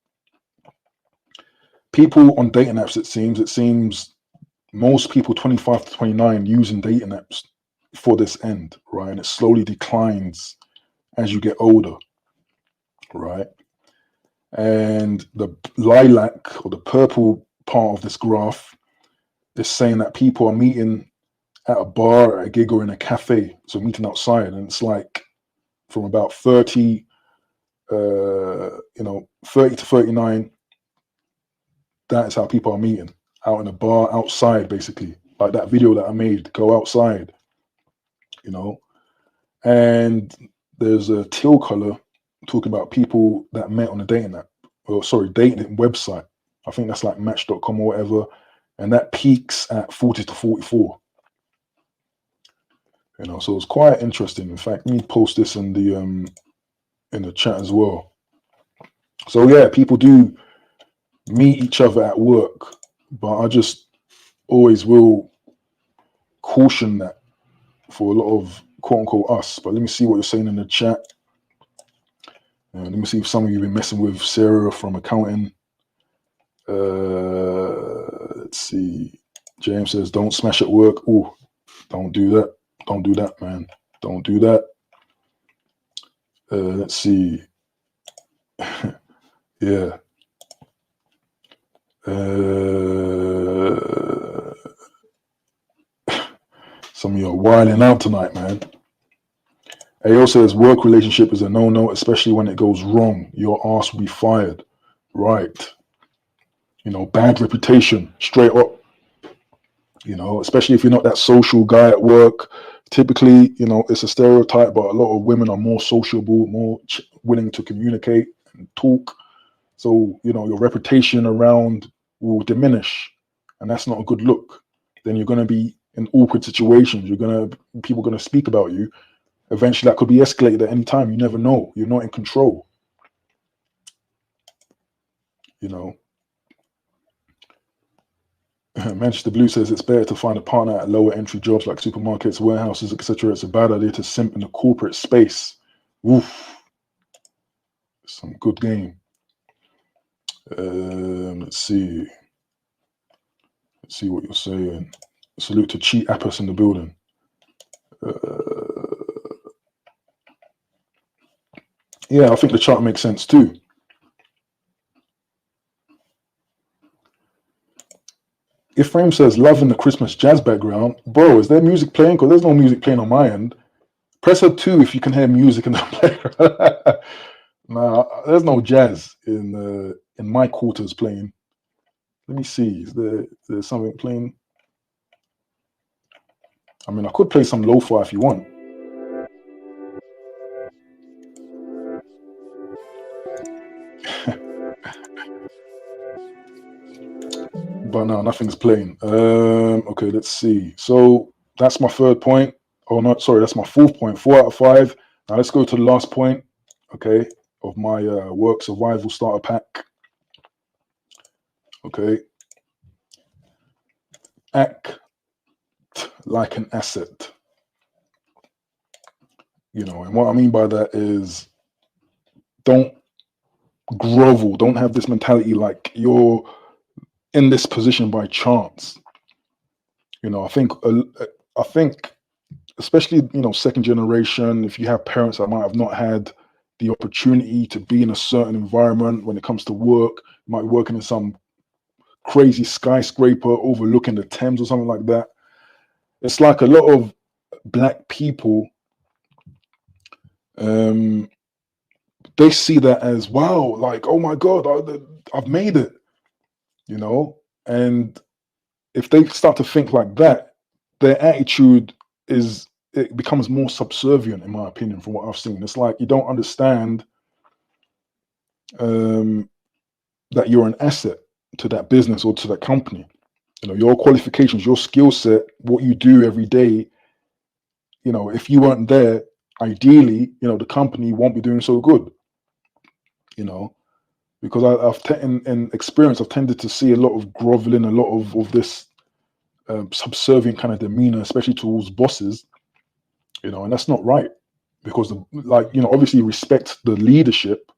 people on dating apps, it seems most people 25 to 29 using dating apps for this end, right? And it slowly declines as you get older, right? And the lilac or the purple part of this graph is saying that people are meeting at a bar, at a gig, or in a cafe, so meeting outside, and it's like from about 30 to 39. That is how people are meeting, out in a bar, outside, basically, like that video that I made, go outside, and there's a teal color talking about people that met on a dating app, or sorry, dating website. I think that's like match.com or whatever, and that peaks at 40 to 44. So it's quite interesting. In fact, let me post this in the chat as well. So yeah, people do meet each other at work, but I just always will caution that for a lot of quote unquote us. But let me see what you're saying in the chat. Let me see if some of you have been messing with Sarah from accounting. Let's see. James says, don't smash at work. Oh, don't do that. Don't do that, man. Don't do that. Let's see. Yeah. Some of you are wilding out tonight, man. AO says work relationship is a no-no, especially when it goes wrong. Your ass will be fired. Right. Bad reputation, straight up. Especially if you're not that social guy at work. Typically, it's a stereotype, but a lot of women are more sociable, more willing to communicate and talk. So, your reputation around will diminish, and that's not a good look. Then you're going to be in awkward situations. People are going to speak about you. Eventually, that could be escalated at any time. You never know. You're not in control. Manchester Blue says it's better to find a partner at lower entry jobs like supermarkets, warehouses, etc. It's a bad idea to simp in the corporate space. Oof. Some good game. Let's see. Let's see what you're saying. Salute to Cheat Appas in the building. Yeah, I think the chart makes sense too. If Frame says loving the Christmas jazz background, bro, is there music playing? Because there's no music playing on my end. Press a 2 if you can hear music in the background. Nah, there's no jazz in my quarters playing. Let me see. Is there something playing? I mean, I could play some lo-fi if you want. But no, nothing's playing. Okay, let's see. So that's my third point. Oh, no, sorry, that's my fourth point. 4 out of 5. Now let's go to the last point, okay, of my work survival starter pack. Okay. Act like an asset. And what I mean by that is don't grovel. Don't have this mentality like you're in this position by chance. I think especially second generation, if you have parents that might have not had the opportunity to be in a certain environment when it comes to work, you might be working in some crazy skyscraper overlooking the Thames or something like that. it's like a lot of black people, um, they see that as, wow, like, oh my God, I've made it, you know? And if they start to think like that, their attitude it becomes more subservient, in my opinion, from what I've seen. It's like you don't understand um, that you're an asset to that business or to that company. You know, your qualifications, your skill set, what you do every day, you know, if you weren't there, ideally, you know, the company won't be doing so good, you know, because in experience, I've tended to see a lot of groveling, a lot of this subservient kind of demeanor, especially towards bosses, you know, and that's not right because, like, you know, obviously respect the leadership,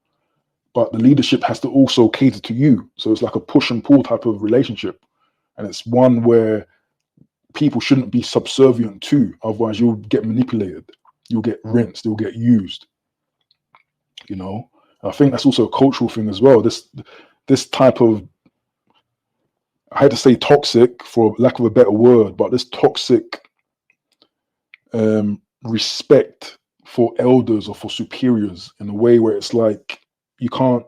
but the leadership has to also cater to you. So it's like a push and pull type of relationship. And it's one where people shouldn't be subservient to, otherwise you'll get manipulated, you'll get rinsed, you'll get used, you know. I think that's also a cultural thing as well. This type of, I had to say toxic for lack of a better word, but this toxic respect for elders or for superiors in a way where it's like you can't,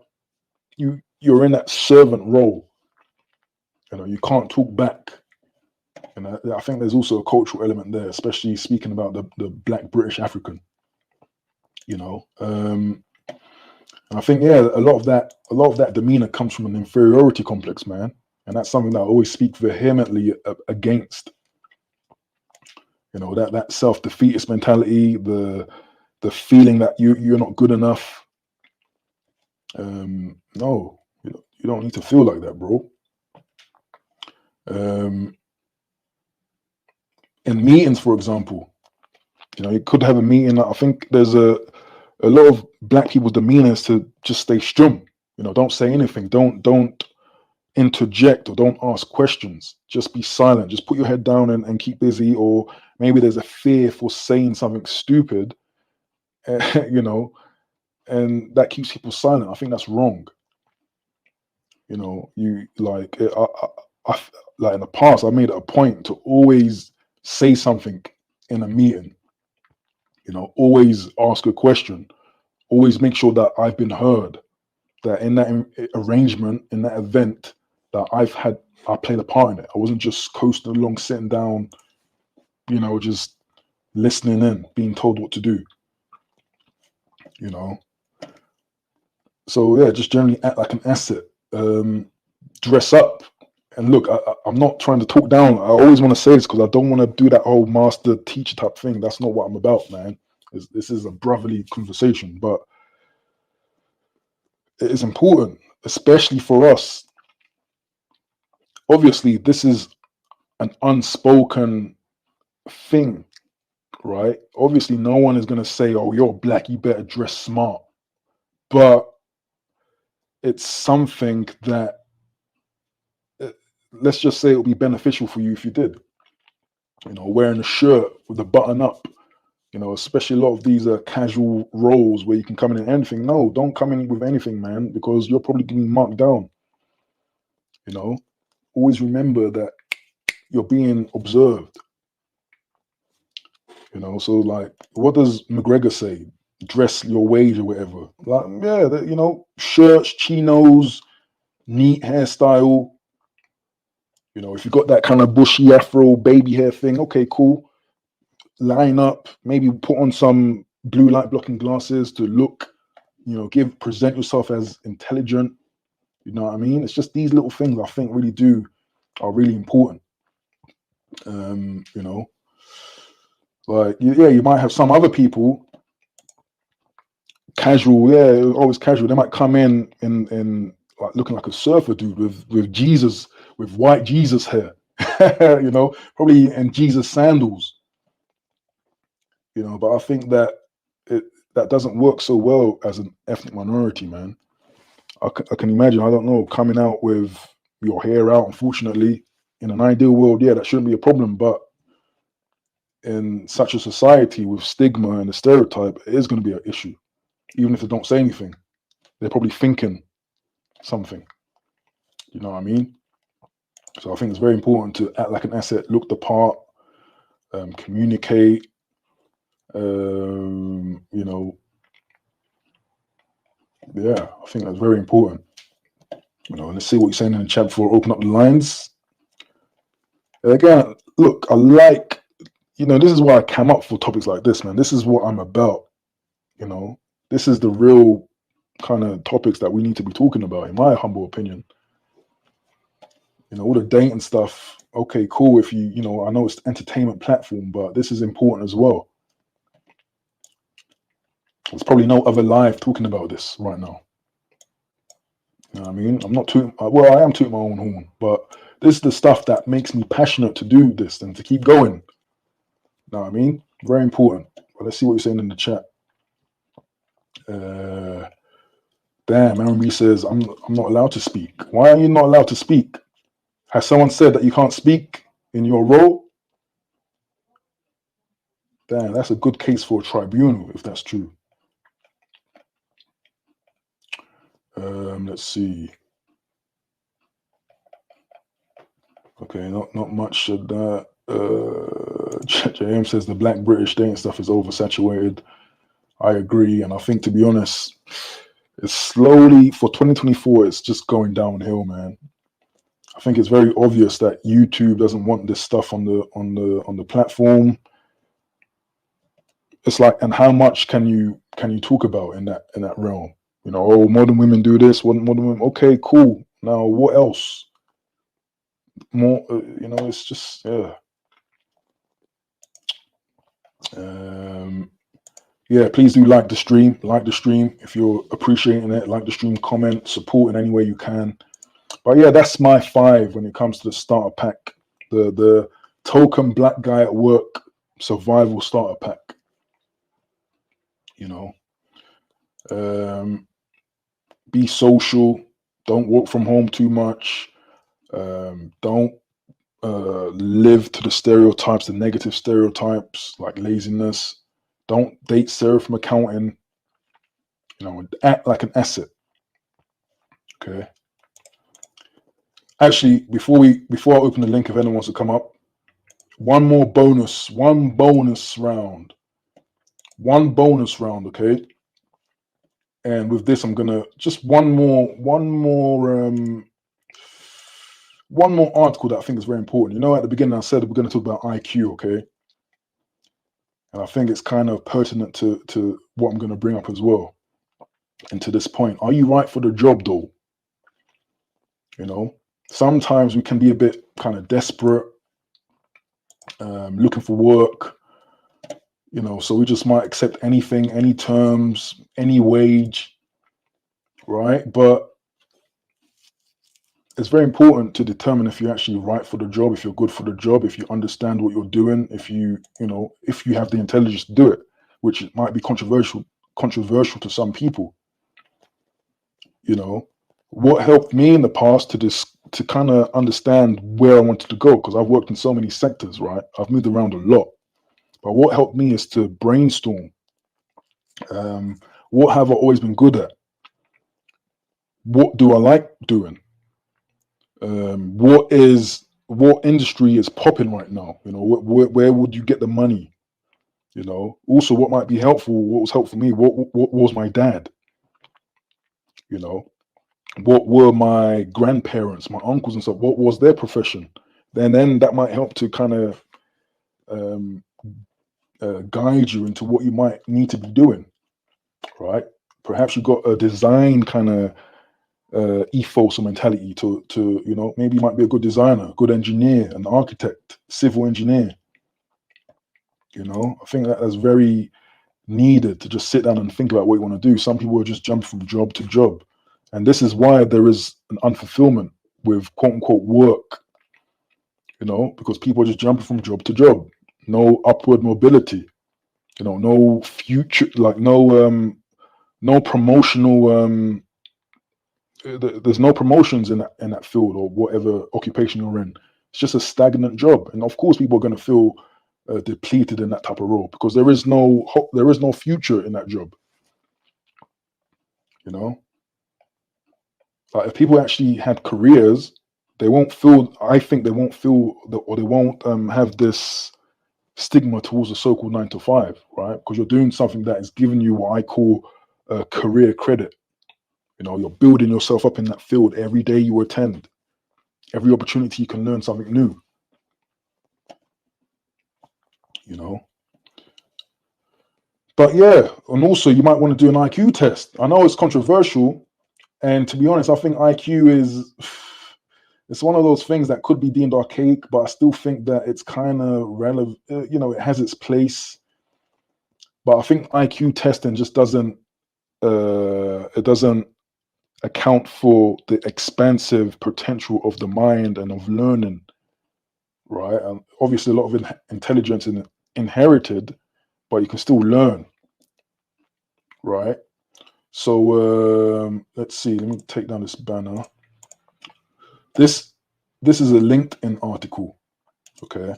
you're in that servant role, you know, you can't talk back. And I think there's also a cultural element there, especially speaking about the Black British African, you know. And I think, yeah, a lot of that demeanor comes from an inferiority complex, man, and that's something that I always speak vehemently against. You know, that self-defeatist mentality, the feeling that you're not good enough. No, you don't need to feel like that, bro. In meetings, for example, you know, you could have a meeting. I think there's a lot of black people's demeanor is to just stay strum. You know, don't say anything. Don't interject or don't ask questions. Just be silent. Just put your head down and keep busy. Or maybe there's a fear for saying something stupid, you know, and that keeps people silent. I think that's wrong. You know, you like I like in the past, I made it a point to always say something in a meeting. You know, always ask a question. Always make sure that I've been heard. That in that arrangement, in that event, that I played a part in it. I wasn't just coasting along, sitting down, you know, just listening in, being told what to do. You know, so yeah, just generally act like an asset. Dress up. And look, I'm not trying to talk down. I always want to say this because I don't want to do that whole master teacher type thing. That's not what I'm about, man. This is a brotherly conversation, but it is important, especially for us. Obviously, this is an unspoken thing, right? Obviously, no one is going to say, oh, you're black, you better dress smart. But it's something that, let's just say it would be beneficial for you if you did. You know, wearing a shirt with a button up, you know, especially a lot of these casual roles where you can come in anything. No, don't come in with anything, man, because you're probably getting marked down. You know, always remember that you're being observed. You know, so like, what does McGregor say? Dress your wage or whatever. Like, yeah, you know, shirts, chinos, neat hairstyle. You know, if you got that kind of bushy afro baby hair thing, okay, cool. Line up, maybe put on some blue light blocking glasses to look, you know, present yourself as intelligent. You know what I mean? It's just these little things I think are really important. You know, like, yeah, you might have some other people casual, yeah, always casual. They might come in like looking like a surfer dude with Jesus, with white Jesus hair, you know, probably in Jesus sandals, you know. But I think that that doesn't work so well as an ethnic minority, man. I can imagine, I don't know, coming out with your hair out. Unfortunately, in an ideal world, yeah, that shouldn't be a problem. But in such a society with stigma and the stereotype, it is going to be an issue, even if they don't say anything. They're probably thinking something. You know what I mean? So I think it's very important to act like an asset, look the part, communicate. You know, yeah, I think that's very important. You know, let's see what you're saying in the chat before I open up the lines. Again, look, I like, you know, this is why I came up for topics like this, man. This is what I'm about. You know, this is the real kind of topics that we need to be talking about, in my humble opinion. You know, all the dating stuff, okay, cool. If you know, I know it's an entertainment platform, but this is important as well. There's probably no other live talking about this right now. You know what I mean? I'm not tooting, well, I am tooting my own horn, but this is the stuff that makes me passionate to do this and to keep going. You know what I mean? Very important. But let's see what you're saying in the chat. Damn, Aaron B says, I'm not allowed to speak. Why are you not allowed to speak? Has someone said that you can't speak in your role? Damn, that's a good case for a tribunal, if that's true. Let's see. Okay, not much of that. JM says the Black British dating stuff is oversaturated. I agree, and I think, to be honest, it's slowly, for 2024, it's just going downhill, man. I think it's very obvious that YouTube doesn't want this stuff on the platform. It's like, and how much can you talk about in that realm? You know, oh, modern women do this, modern women. Okay, cool. Now, what else? More, you know, it's just, yeah. Yeah, please do like the stream. Like the stream if you're appreciating it. Like the stream, comment, support in any way you can. But yeah, that's my 5 when it comes to the starter pack. The token black guy at work survival starter pack. You know, be social. Don't work from home too much. Don't live to the stereotypes, the negative stereotypes like laziness. Don't date Sarah from accounting. You know, act like an asset. Okay. Actually, before I open the link, if anyone wants to come up, one bonus round. One bonus round, okay? And with this, I'm gonna just one more article that I think is very important. You know, at the beginning I said we're gonna talk about IQ, okay? And I think it's kind of pertinent to what I'm gonna bring up as well. And to this point, are you right for the job though? You know, sometimes we can be a bit kind of desperate, looking for work, you know, so we just might accept anything, any terms, any wage, right? But it's very important to determine if you're actually right for the job, if you're good for the job, if you understand what you're doing, if you have the intelligence to do it, which might be controversial to some people. You know, what helped me in the past to kind of understand where I wanted to go, because I've worked in so many sectors, right? I've moved around a lot. But what helped me is to brainstorm. What have I always been good at? What do I like doing? What industry is popping right now? You know, where would you get the money? You know, also what might be helpful. What was helpful for me? What was my dad? You know, what were my grandparents, my uncles and stuff? What was their profession? Then that might help to kind of guide you into what you might need to be doing, right? Perhaps you've got a design kind of ethos or mentality to you know, maybe you might be a good designer, good engineer, an architect, civil engineer. You know, I think that's very needed, to just sit down and think about what you want to do. Some people are just jumping from job to job, and this is why there is an unfulfillment with quote unquote work. You know, because people are just jumping from job to job, no upward mobility. You know, no future, like no promotional. There's no promotions in that field or whatever occupation you're in. It's just a stagnant job, and of course, people are going to feel depleted in that type of role, because there is no hope, there is no future in that job. You know, like if people actually had careers, they won't feel. I think they won't feel or they won't have this stigma towards the so-called 9 to 5, right? Because you're doing something that is giving you what I call career credit. You know, you're building yourself up in that field every day you attend. Every opportunity you can learn something new. You know. But yeah, and also you might want to do an IQ test. I know it's controversial, and to be honest, I think IQ is it's one of those things that could be deemed archaic, but I still think that it's kind of relevant. You know, it has its place. But I think IQ testing just doesn't it doesn't account for the expansive potential of the mind and of learning, right? And obviously, a lot of intelligence is inherited, but you can still learn, right? So let's see. Let me take down this banner. This is a LinkedIn article, okay,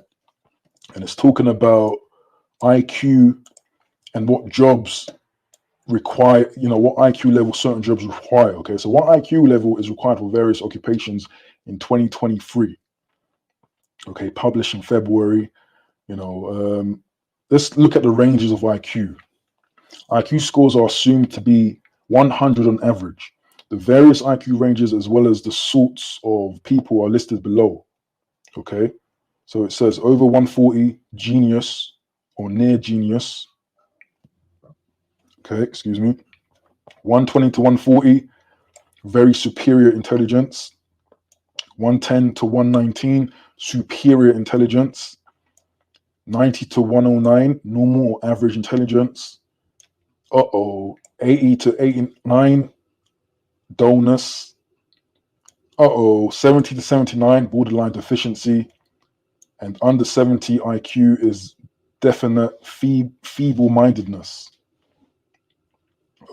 and it's talking about IQ and what jobs require, you know, what IQ level certain jobs require. Okay, so what IQ level is required for various occupations in 2023. Okay, published in February. You know, let's look at the ranges of IQ. IQ scores are assumed to be 100 on average. The various IQ ranges, as well as the sorts of people, are listed below. Okay, so it says over 140, genius or near genius. Okay, excuse me. 120 to 140, very superior intelligence. 110 to 119, superior intelligence. 90 to 109, normal or average intelligence. 80 to 89, dullness. 70 to 79, borderline deficiency. And under 70 IQ is definite feeble-mindedness.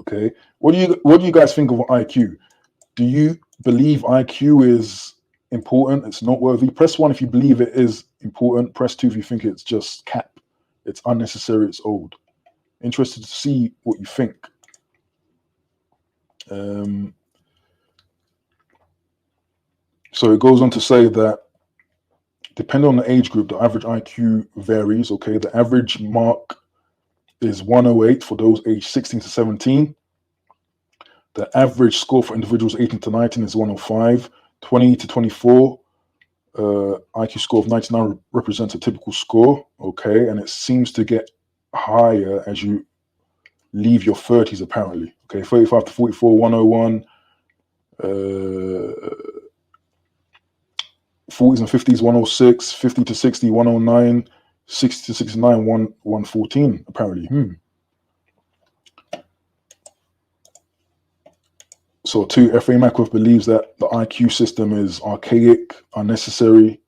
Okay, what do you guys think of IQ? Do you believe IQ is important? It's noteworthy. Press 1 if you believe it is important. Press 2 if you think it's just cap. It's unnecessary. It's old. Interested to see what you think. So it goes on to say that depending on the age group, the average IQ varies. Okay, the average mark is 108 for those aged 16 to 17. The average score for individuals 18 to 19 is 105. 20 to 24, IQ score of 99 represents a typical score. Okay, and it seems to get higher as you leave your 30s, apparently. Okay, 35 to 44, 101. 40s and 50s, 106. 50 to 60, 109. 60 to 69, 114, apparently. So 2, F.A. Mackworth believes that the IQ system is archaic, unnecessary.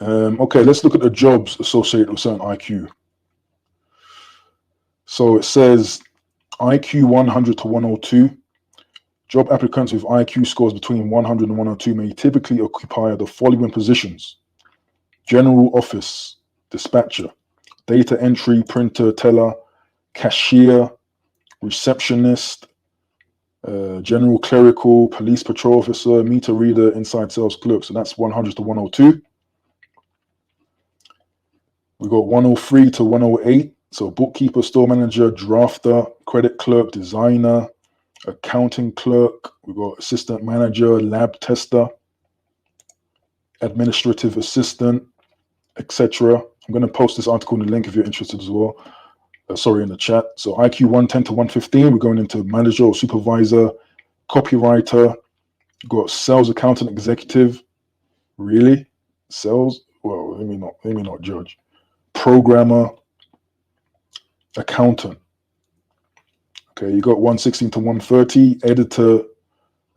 Okay, let's look at the jobs associated with certain IQ. So it says IQ 100 to 102. Job applicants with IQ scores between 100 and 102 may typically occupy the following positions: general office, dispatcher, data entry, printer, teller, cashier, receptionist, general clerical, police patrol officer, meter reader, inside sales clerk. So that's 100 to 102. We got 103 to 108. So bookkeeper, store manager, drafter, credit clerk, designer, accounting clerk. We got assistant manager, lab tester, administrative assistant, etc. I'm going to post this article in the link if you're interested as well. In the chat. So IQ 110 to 115, we're going into manager or supervisor, copywriter, got sales accountant, executive. Really? Sales? Well, let me not judge. Programmer, accountant. Okay, you got 116 to 130, editor,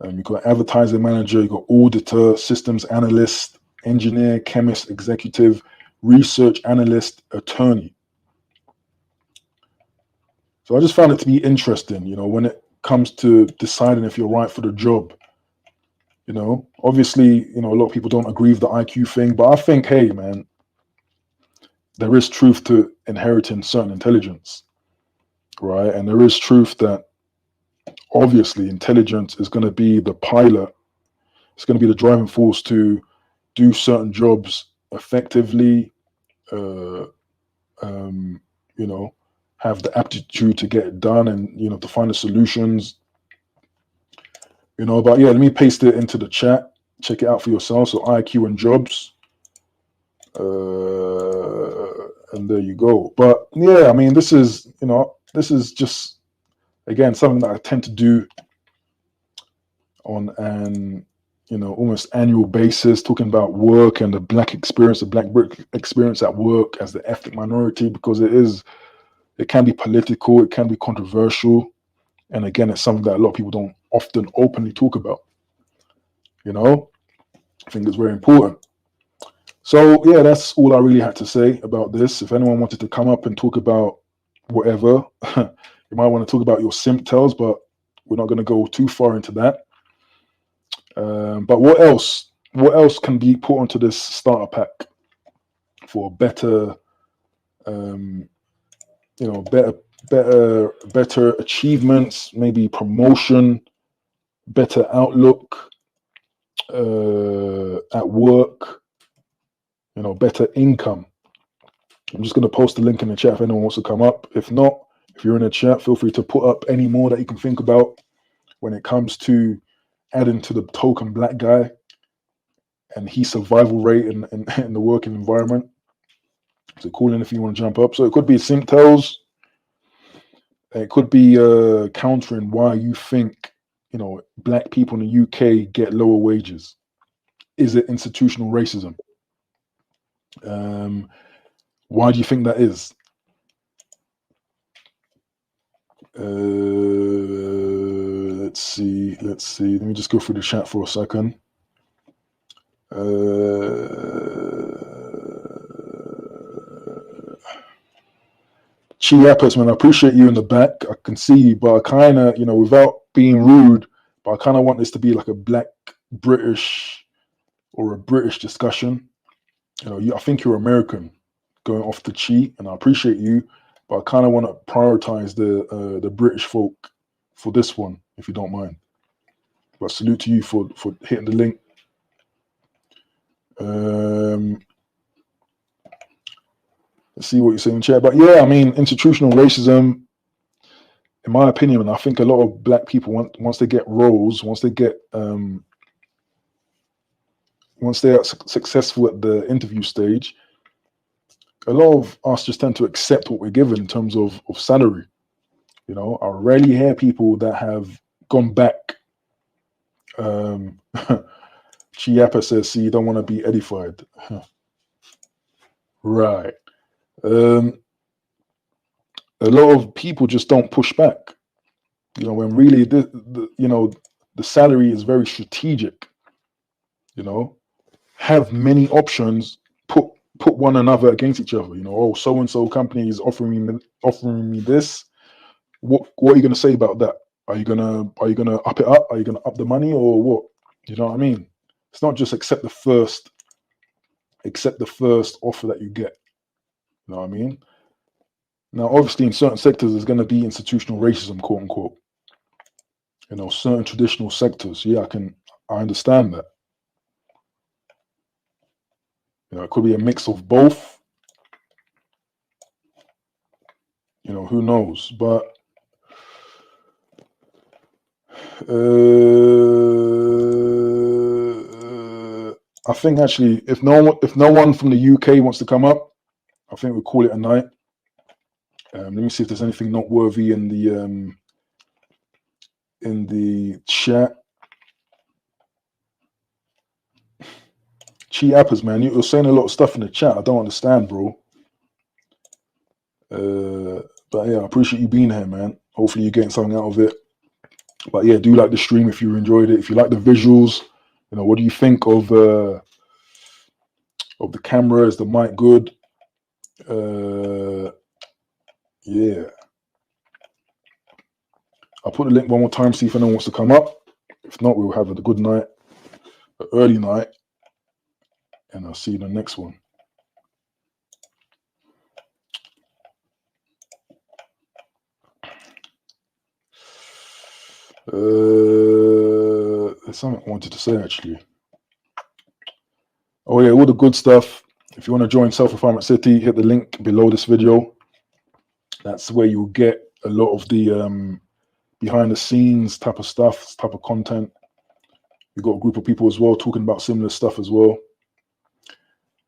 you got advertising manager, you got auditor, systems analyst, engineer, chemist, executive, research analyst, attorney. So I just found it to be interesting, you know, when it comes to deciding if you're right for the job. You know, obviously, you know, a lot of people don't agree with the IQ thing, but I think, hey, man, there is truth to inheriting certain intelligence, right? And there is truth that obviously intelligence is going to be the pilot. It's going to be the driving force to do certain jobs effectively, you know, have the aptitude to get it done, and you know, to find the solutions. You know, but yeah, let me paste it into the chat. Check it out for yourself. So IQ and jobs, and there you go. But yeah, I mean, this is, you know, this is just, again, something that I tend to do on an, you know, almost annual basis, talking about work and the black experience, the black Brit experience at work as the ethnic minority, because it can be political, it can be controversial, and again, it's something that a lot of people don't often openly talk about. You know, I think it's very important. So yeah, that's all I really had to say about this. If anyone wanted to come up and talk about whatever, you might want to talk about your symptoms, but we're not going to go too far into that. But what else? What else can be put onto this starter pack for better, you know, better achievements, maybe promotion, better outlook at work, you know, better income? I'm just going to post the link in the chat if anyone wants to come up. If not, if you're in the chat, feel free to put up any more that you can think about when it comes to adding to the token black guy and his survival rate in the working environment. So call in if you want to jump up. So it could be symptoms. It could be countering why you think, you know, black people in the UK get lower wages. Is it institutional racism? Why do you think that is? Let's see. Let me just go through the chat for a second. Chiapas, man, I appreciate you in the back. I can see you, but I kind of, you know, without being rude, but I kind of want this to be like a black British or a British discussion. You know, I think you're American, going off the cheat, and I appreciate you, but I kind of want to prioritize the British folk for this one, if you don't mind. But salute to you for hitting the link. Let's see what you say in chat. But yeah, I mean, institutional racism, in my opinion, and I think a lot of black people, once they get roles, once they are successful at the interview stage, a lot of us just tend to accept what we're given in terms of salary. You know, I rarely hear people that have gone back. Chiappa says, see, you don't want to be edified. Right. A lot of people just don't push back. You know, when really, you know, the salary is very strategic. You know, have many options, put one another against each other. You know, oh, so and so company is offering me this. What are you going to say about that? Are you gonna up it up? Are you gonna up the money or what? You know what I mean? It's not just accept the first offer that you get. You know what I mean? Now, obviously, in certain sectors, there's going to be institutional racism, quote unquote. You know, certain traditional sectors. Yeah, I understand that. You know, it could be a mix of both. You know, who knows? But I think actually, if no one from the UK wants to come up, I think we'll call it a night. Let me see if there's anything noteworthy in the chat. Appers, man, you're saying a lot of stuff in the chat. I don't understand, bro. But yeah, I appreciate you being here, man. Hopefully you're getting something out of it. But yeah, do like the stream if you enjoyed it. If you like the visuals, you know, what do you think of the camera? Is the mic good? Yeah. I'll put the link one more time, see if anyone wants to come up. If not, we'll have a good night, an early night, and I'll see you in the next one. There's something I wanted to say, actually. Oh yeah, all the good stuff. If you want to join Self-Refinement City, hit the link below this video. That's where you'll get a lot of the behind the scenes type of stuff, type of content. We've got a group of people as well talking about similar stuff as well.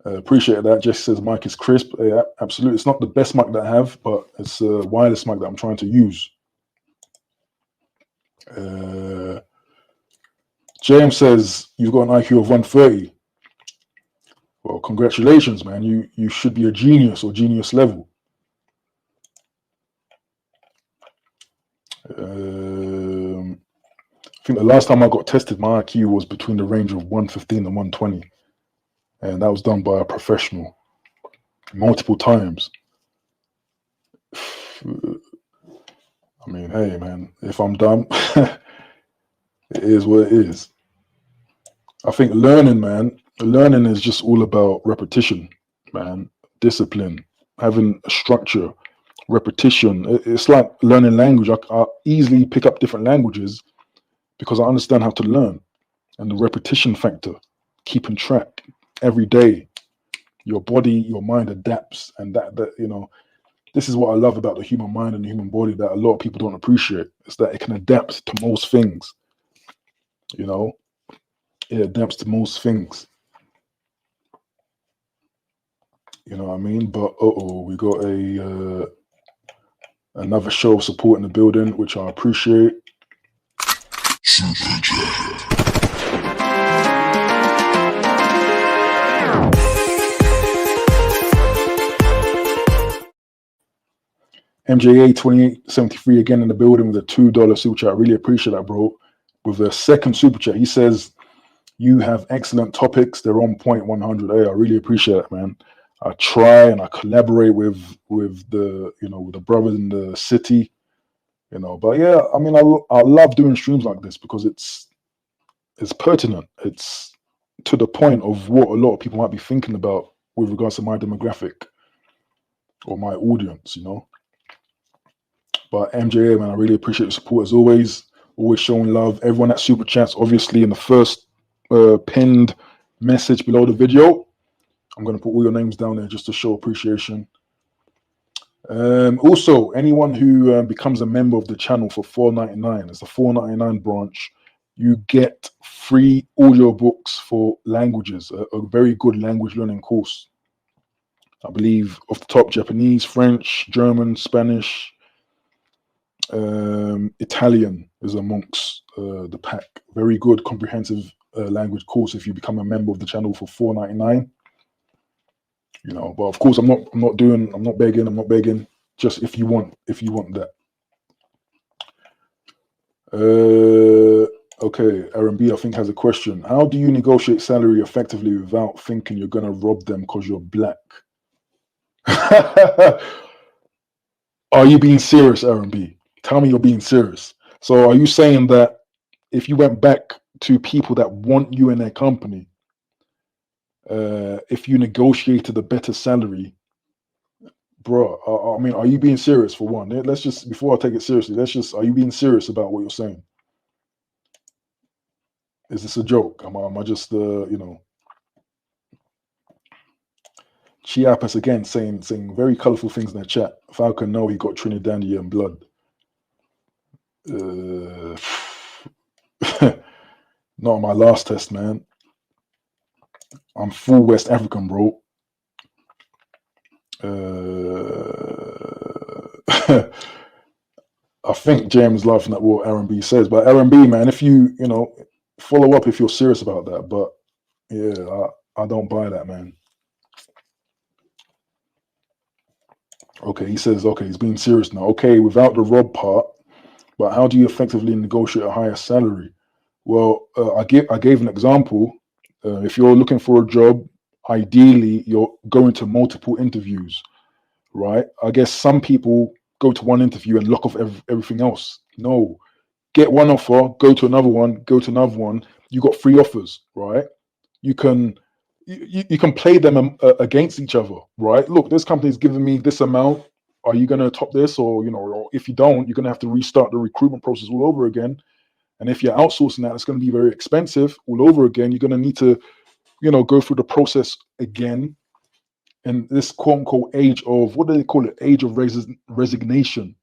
Appreciate that. Jesse says mic is crisp. Yeah, absolutely. It's not the best mic that I have, but it's a wireless mic that I'm trying to use. James says you've got an IQ of 130. Well, congratulations, man. You should be a genius or genius level. I think the last time I got tested, my IQ was between the range of 115 and 120. And that was done by a professional multiple times. I mean, hey, man, if I'm dumb, it is what it is. I think learning is just all about repetition, man. Discipline, having a structure, repetition. It's like learning language. I easily pick up different languages because I understand how to learn. And the repetition factor, keeping track every day, your body, your mind adapts. And that this is what I love about the human mind and the human body that a lot of people don't appreciate. Is that it can adapt to most things. It adapts to most things. You know what I mean? But we got another show of support in the building, which I appreciate. Super chat. MJA 2873 again in the building with a $2 super chat. I really appreciate that, bro. With the second super chat, he says, "You have excellent topics. They're on point 100." Hey, I really appreciate it, man. I try and I collaborate with the with the brothers in the city, But yeah, I mean, I love doing streams like this because it's pertinent. It's to the point of what a lot of people might be thinking about with regards to my demographic or my audience, But MJA, man, I really appreciate the support as always. Always showing love. Everyone at Super Chats, obviously, in the first pinned message below the video. I'm going to put all your names down there just to show appreciation. Also, anyone who becomes a member of the channel for $4.99, it's the $4.99 branch, you get free audiobooks for languages, a very good language learning course. I believe off the top, Japanese, French, German, Spanish, Italian is amongst the pack. Very good comprehensive language course if you become a member of the channel for $4.99. But of course I'm not begging. Just if you want that. Okay, R&B I think has a question. How do you negotiate salary effectively without thinking you're gonna rob them because you're black? Are you being serious, R&B? Tell me you're being serious. So are you saying that if you went back to people that want you in their company, if you negotiated a better salary, bro, I mean, are you being serious for one? Let's just, before I take it seriously, are you being serious about what you're saying? Is this a joke? Am I just, Chiapas again saying very colorful things in the chat. Falcon, no, he got Trinidadian blood. Not on my last test, man. I'm full West African, bro. I think James laughing at what R&B says, but R&B, man, if you follow up if you're serious about that. But yeah, I don't buy that, man. Okay, he says, okay, he's being serious now. Okay, without the rob part, but how do you effectively negotiate a higher salary? Well, I gave an example. If you're looking for a job, ideally you're going to multiple interviews, right? I guess some people go to one interview and lock off everything else. No, get one offer, go to another one, You got 3 offers, right? You can play them against each other, right? Look, this company's giving me this amount. Are you going to top this? Or or if you don't, you're going to have to restart the recruitment process all over again. And if you're outsourcing that, it's going to be very expensive all over again. You're going to need to go through the process again in this quote unquote age of, what do they call it? Age of resignation,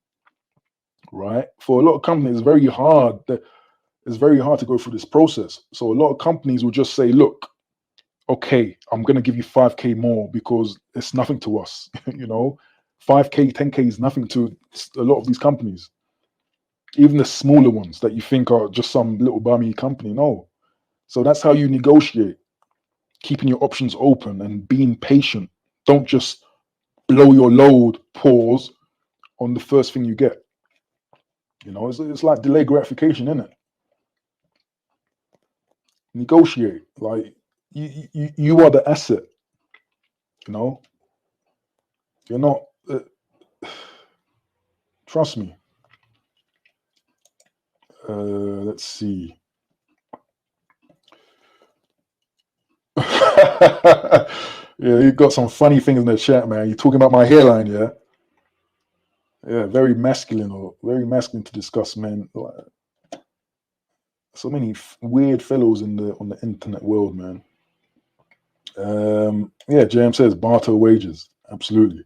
right? For a lot of companies, it's very hard. It's very hard to go through this process. So a lot of companies will just say, look, okay, I'm going to give you 5K more because it's nothing to us. 5K, 10K is nothing to a lot of these companies, even the smaller ones that you think are just some little bummy company. No. So that's how you negotiate, keeping your options open and being patient. Don't just blow your load, pause on the first thing you get. It's like delayed gratification, isn't it? Negotiate. Like you are the asset. You're not. Trust me. Let's see. Yeah, you got some funny things in the chat, man. You're talking about my hairline, yeah? Yeah, very masculine to discuss, man. So many weird fellows on the internet world, man. Yeah, JM says barter wages. Absolutely.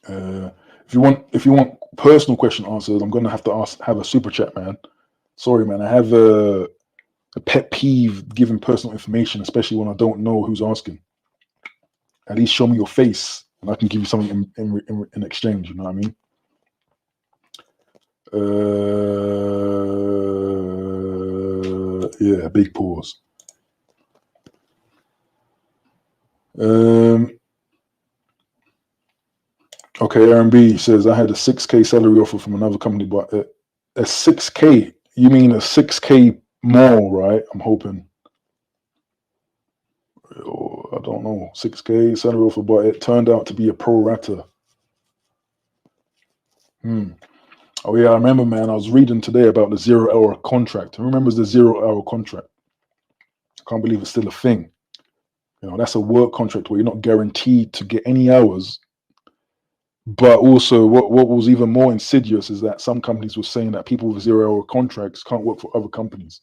If you want personal question answered, I'm gonna have to have a super chat, man. Sorry, man. I have a pet peeve giving personal information, especially when I don't know who's asking. At least show me your face, and I can give you something in exchange. You know what I mean? Yeah, big pause. Okay, Aaron B says I had a 6K salary offer from another company, but a 6K. You mean a 6K more, right? I'm hoping. Or, I don't know, 6K salary offer, but it turned out to be a pro rata. Oh yeah, I remember, man. I was reading today about the 0 hour contract. Who remembers the 0 hour contract? I can't believe it's still a thing. That's a work contract where you're not guaranteed to get any hours. But also, what was even more insidious is that some companies were saying that people with 0 hour contracts can't work for other companies,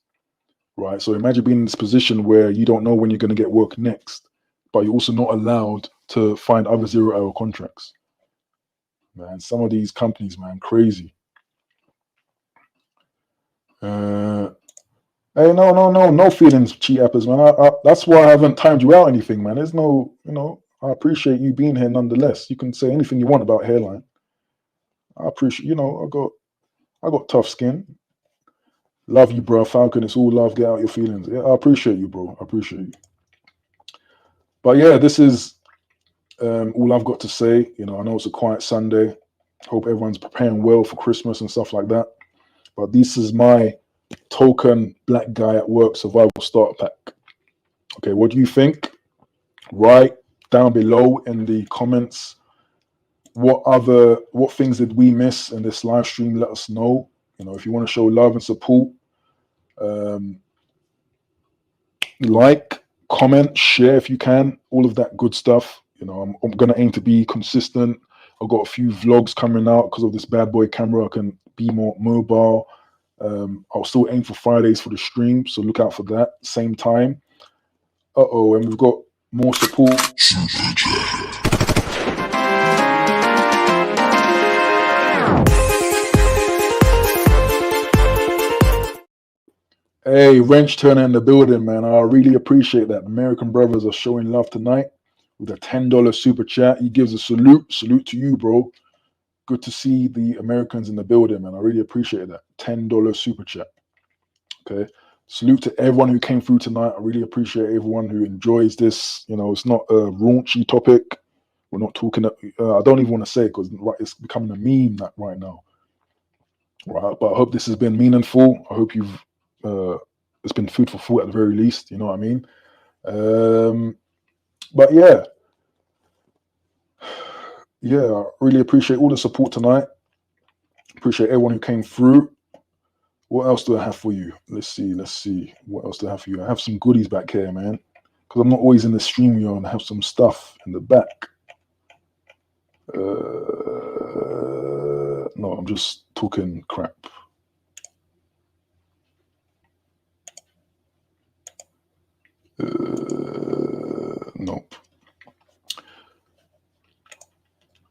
right? So imagine being in this position where you don't know when you're going to get work next, but you're also not allowed to find other 0 hour contracts. Man, some of these companies, man, crazy. Hey, no feelings, cheat appers, man. That's why I haven't timed you out anything, man. There's no, I appreciate you being here nonetheless. You can say anything you want about hairline. I appreciate, I got tough skin. Love you, bro. Falcon, it's all love. Get out your feelings. Yeah, I appreciate you, bro. I appreciate you. But yeah, this is all I've got to say. I know it's a quiet Sunday. Hope everyone's preparing well for Christmas and stuff like that. But this is my token black guy at work survival starter pack. Okay, what do you think? Write down below in the comments what things did we miss in this live stream. Let us know. If you want to show love and support, like, comment, share if you can, all of that good stuff. I'm gonna aim to be consistent. I've got a few vlogs coming out because of this bad boy camera. I can be more mobile. I'll still aim for Fridays for the stream, so look out for that. Same time. And we've got more support. Hey, Wrench Turner in the building, man. I really appreciate that. American brothers are showing love tonight with a $10 super chat. He gives a salute. Salute to you, bro. Good to see the Americans in the building, man. I really appreciate that. $10 super chat. Okay. Salute to everyone who came through tonight. I really appreciate everyone who enjoys this. It's not a raunchy topic. We're not talking. I don't even want to say it because it's becoming a meme right now. Right. But I hope this has been meaningful. I hope you've. It's been food for thought at the very least. You know what I mean? But yeah. I really appreciate all the support tonight. Appreciate everyone who came through. What else do I have for you? Let's see. What else do I have for you? I have some goodies back here, man. Because I'm not always in the stream, and I have some stuff in the back. No, I'm just talking crap.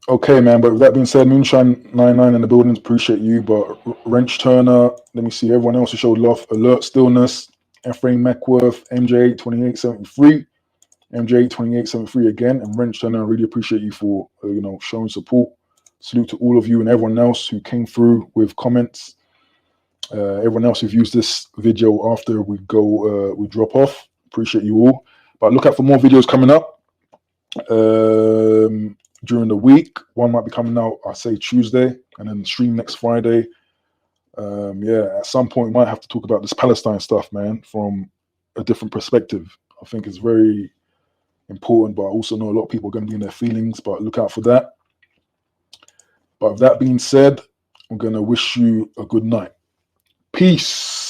Okay, man. But with that being said, Moonshine 99 in the buildings, appreciate you. But Wrench Turner, let me see. Everyone else who showed love. Alert Stillness, Ephraim Meckworth, MJ2873, MJ2873 again, and Wrench Turner. I really appreciate you for showing support. Salute to all of you and everyone else who came through with comments. Everyone else who've used this video after we drop off. Appreciate you all. But look out for more videos coming up. During the week, one might be coming out, I say Tuesday, and then stream next Friday. At some point, we might have to talk about this Palestine stuff, man, from a different perspective. I think it's very important, but I also know a lot of people are going to be in their feelings, but look out for that. But with that being said, I'm going to wish you a good night. Peace.